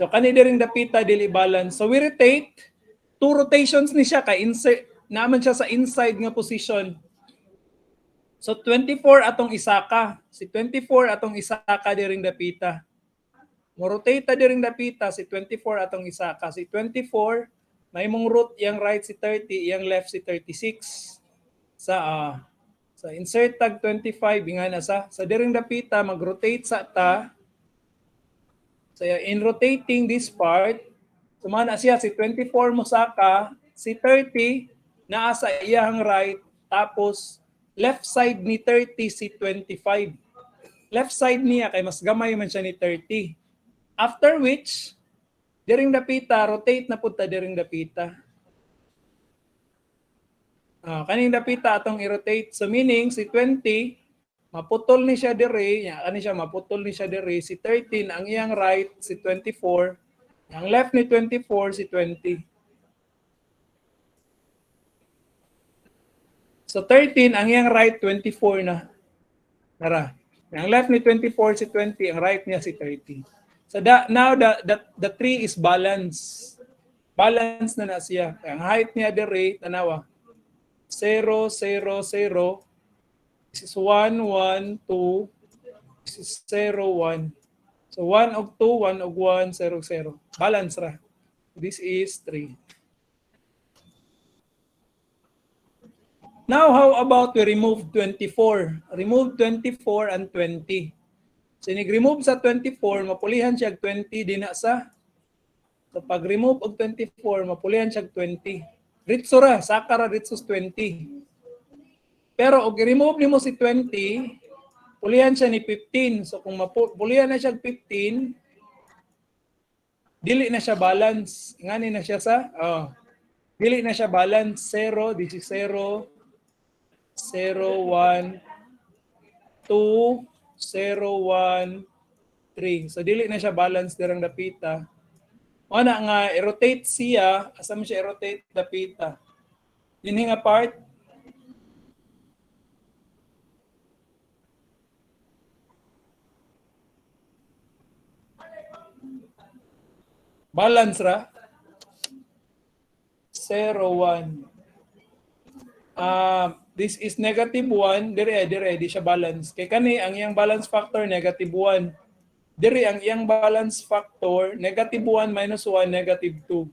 So kani diring dapita dili balance. So we rotate. 2 rotations ni siya kay insert naman siya sa inside nga position. So 24 atong isaka. Si 24 atong isaka diring dapita. Mo rotate ta diring dapita si 24 atong isaka. Si 24 may mong root yang right si 30, yang left si 36. So insert tag 25 ingana sa diring dapita mag-rotate sa ta. So in rotating this part, sumana siya si 24 mo saka, si 30 naa sa iyang right, tapos left side ni 30 si 25. Left side niya kay mas gamay man siya ni 30. After which, diring dapita, rotate na pud ta diring dapita. Kaning dapita atong i-rotate. So meaning si 20 maputol ni siya dire, maputol ni siya dire. Si 13 ang iyang right, si 24. Ang left ni 24 si 20. So 13 ang iyang right, 24 na. Tara. Ang left ni 24 si 20, ang right niya si 30. So now the tree is balanced. Balance na siya. Ang height niya dire tanawa 0, 0, 0. This is 1, 1, 2. This is 0, 1. So 1 og 2, 1 og 1, 0, 0. Balance ra. This is 3. Now, how about we remove 24? Remove 24 and 20. So, nag-remove sa 24, mapulihan siya 20 din na sa. So, pag-remove og 24, mapulihan siya 20. Ritso ra, saka ra ritsos 20. Pero, og i-remove nimo si 20, pulihan siya ni 15. So kung pulihan na siya 15, dili na siya balance. Ngani na siya sa, dili na siya balance. 0, this is 0, 0, 1, 2, 0, 1, 3. So dili na siya balance dirang dapita. Ana nga i-rotate siya, asa mo siya i-rotate dapita. Dinhi nga part balance ra 0, 1. This is negative 1, dire di siya balance. Kay kani ang iyang balance factor negative 1. Dire ang iyang balance factor negative 1 minus 1 negative 2.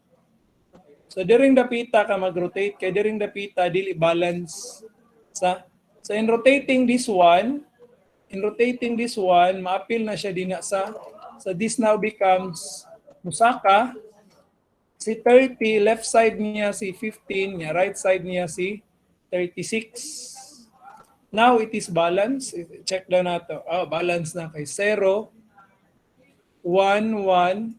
So diring dapita ka mag-rotate kay diring dapita dili balance sa. So in rotating this one, maapil na siya din sa. So this now becomes musaka si 30, left side niya si 15, niya right side niya si 36. Now it is balance. Check down nato. Balance na kay 0, 1, 1,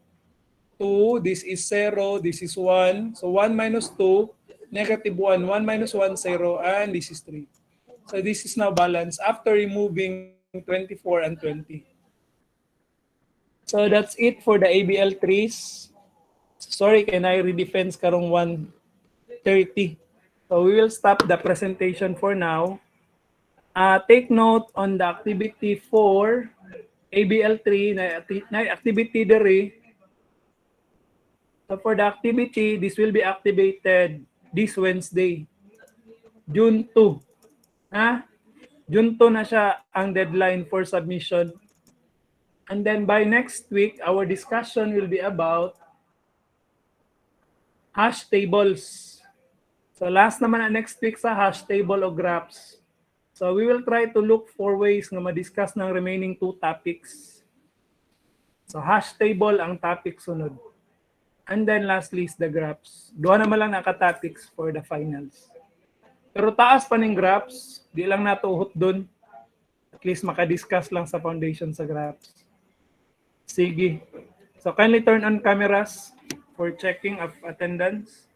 2, this is 0, this is 1. So 1 minus 2, negative 1. 1 minus 1, 0, and this is 3. So this is now balanced after removing 24 and 20. So that's it for the AVL trees. Sorry, can I redefense karong 1:30? So we will stop the presentation for now. Take note on the activity for AVL 3 na activity dere. So for the activity, this will be activated this Wednesday, June 2. June 2 na siya ang deadline for submission. And then by next week, our discussion will be about hash tables. So last naman na next week sa hash table o graphs. So we will try to look for ways na ma-discuss ng remaining 2 topics. So hash table ang topic sunod. And then lastly is the graphs. Duha naman lang naka-topics for the finals. Pero taas pa ng graphs, di lang natuhot dun. At least makadiscuss lang sa foundation sa graphs. Sige. So kindly turn on cameras for checking of attendance.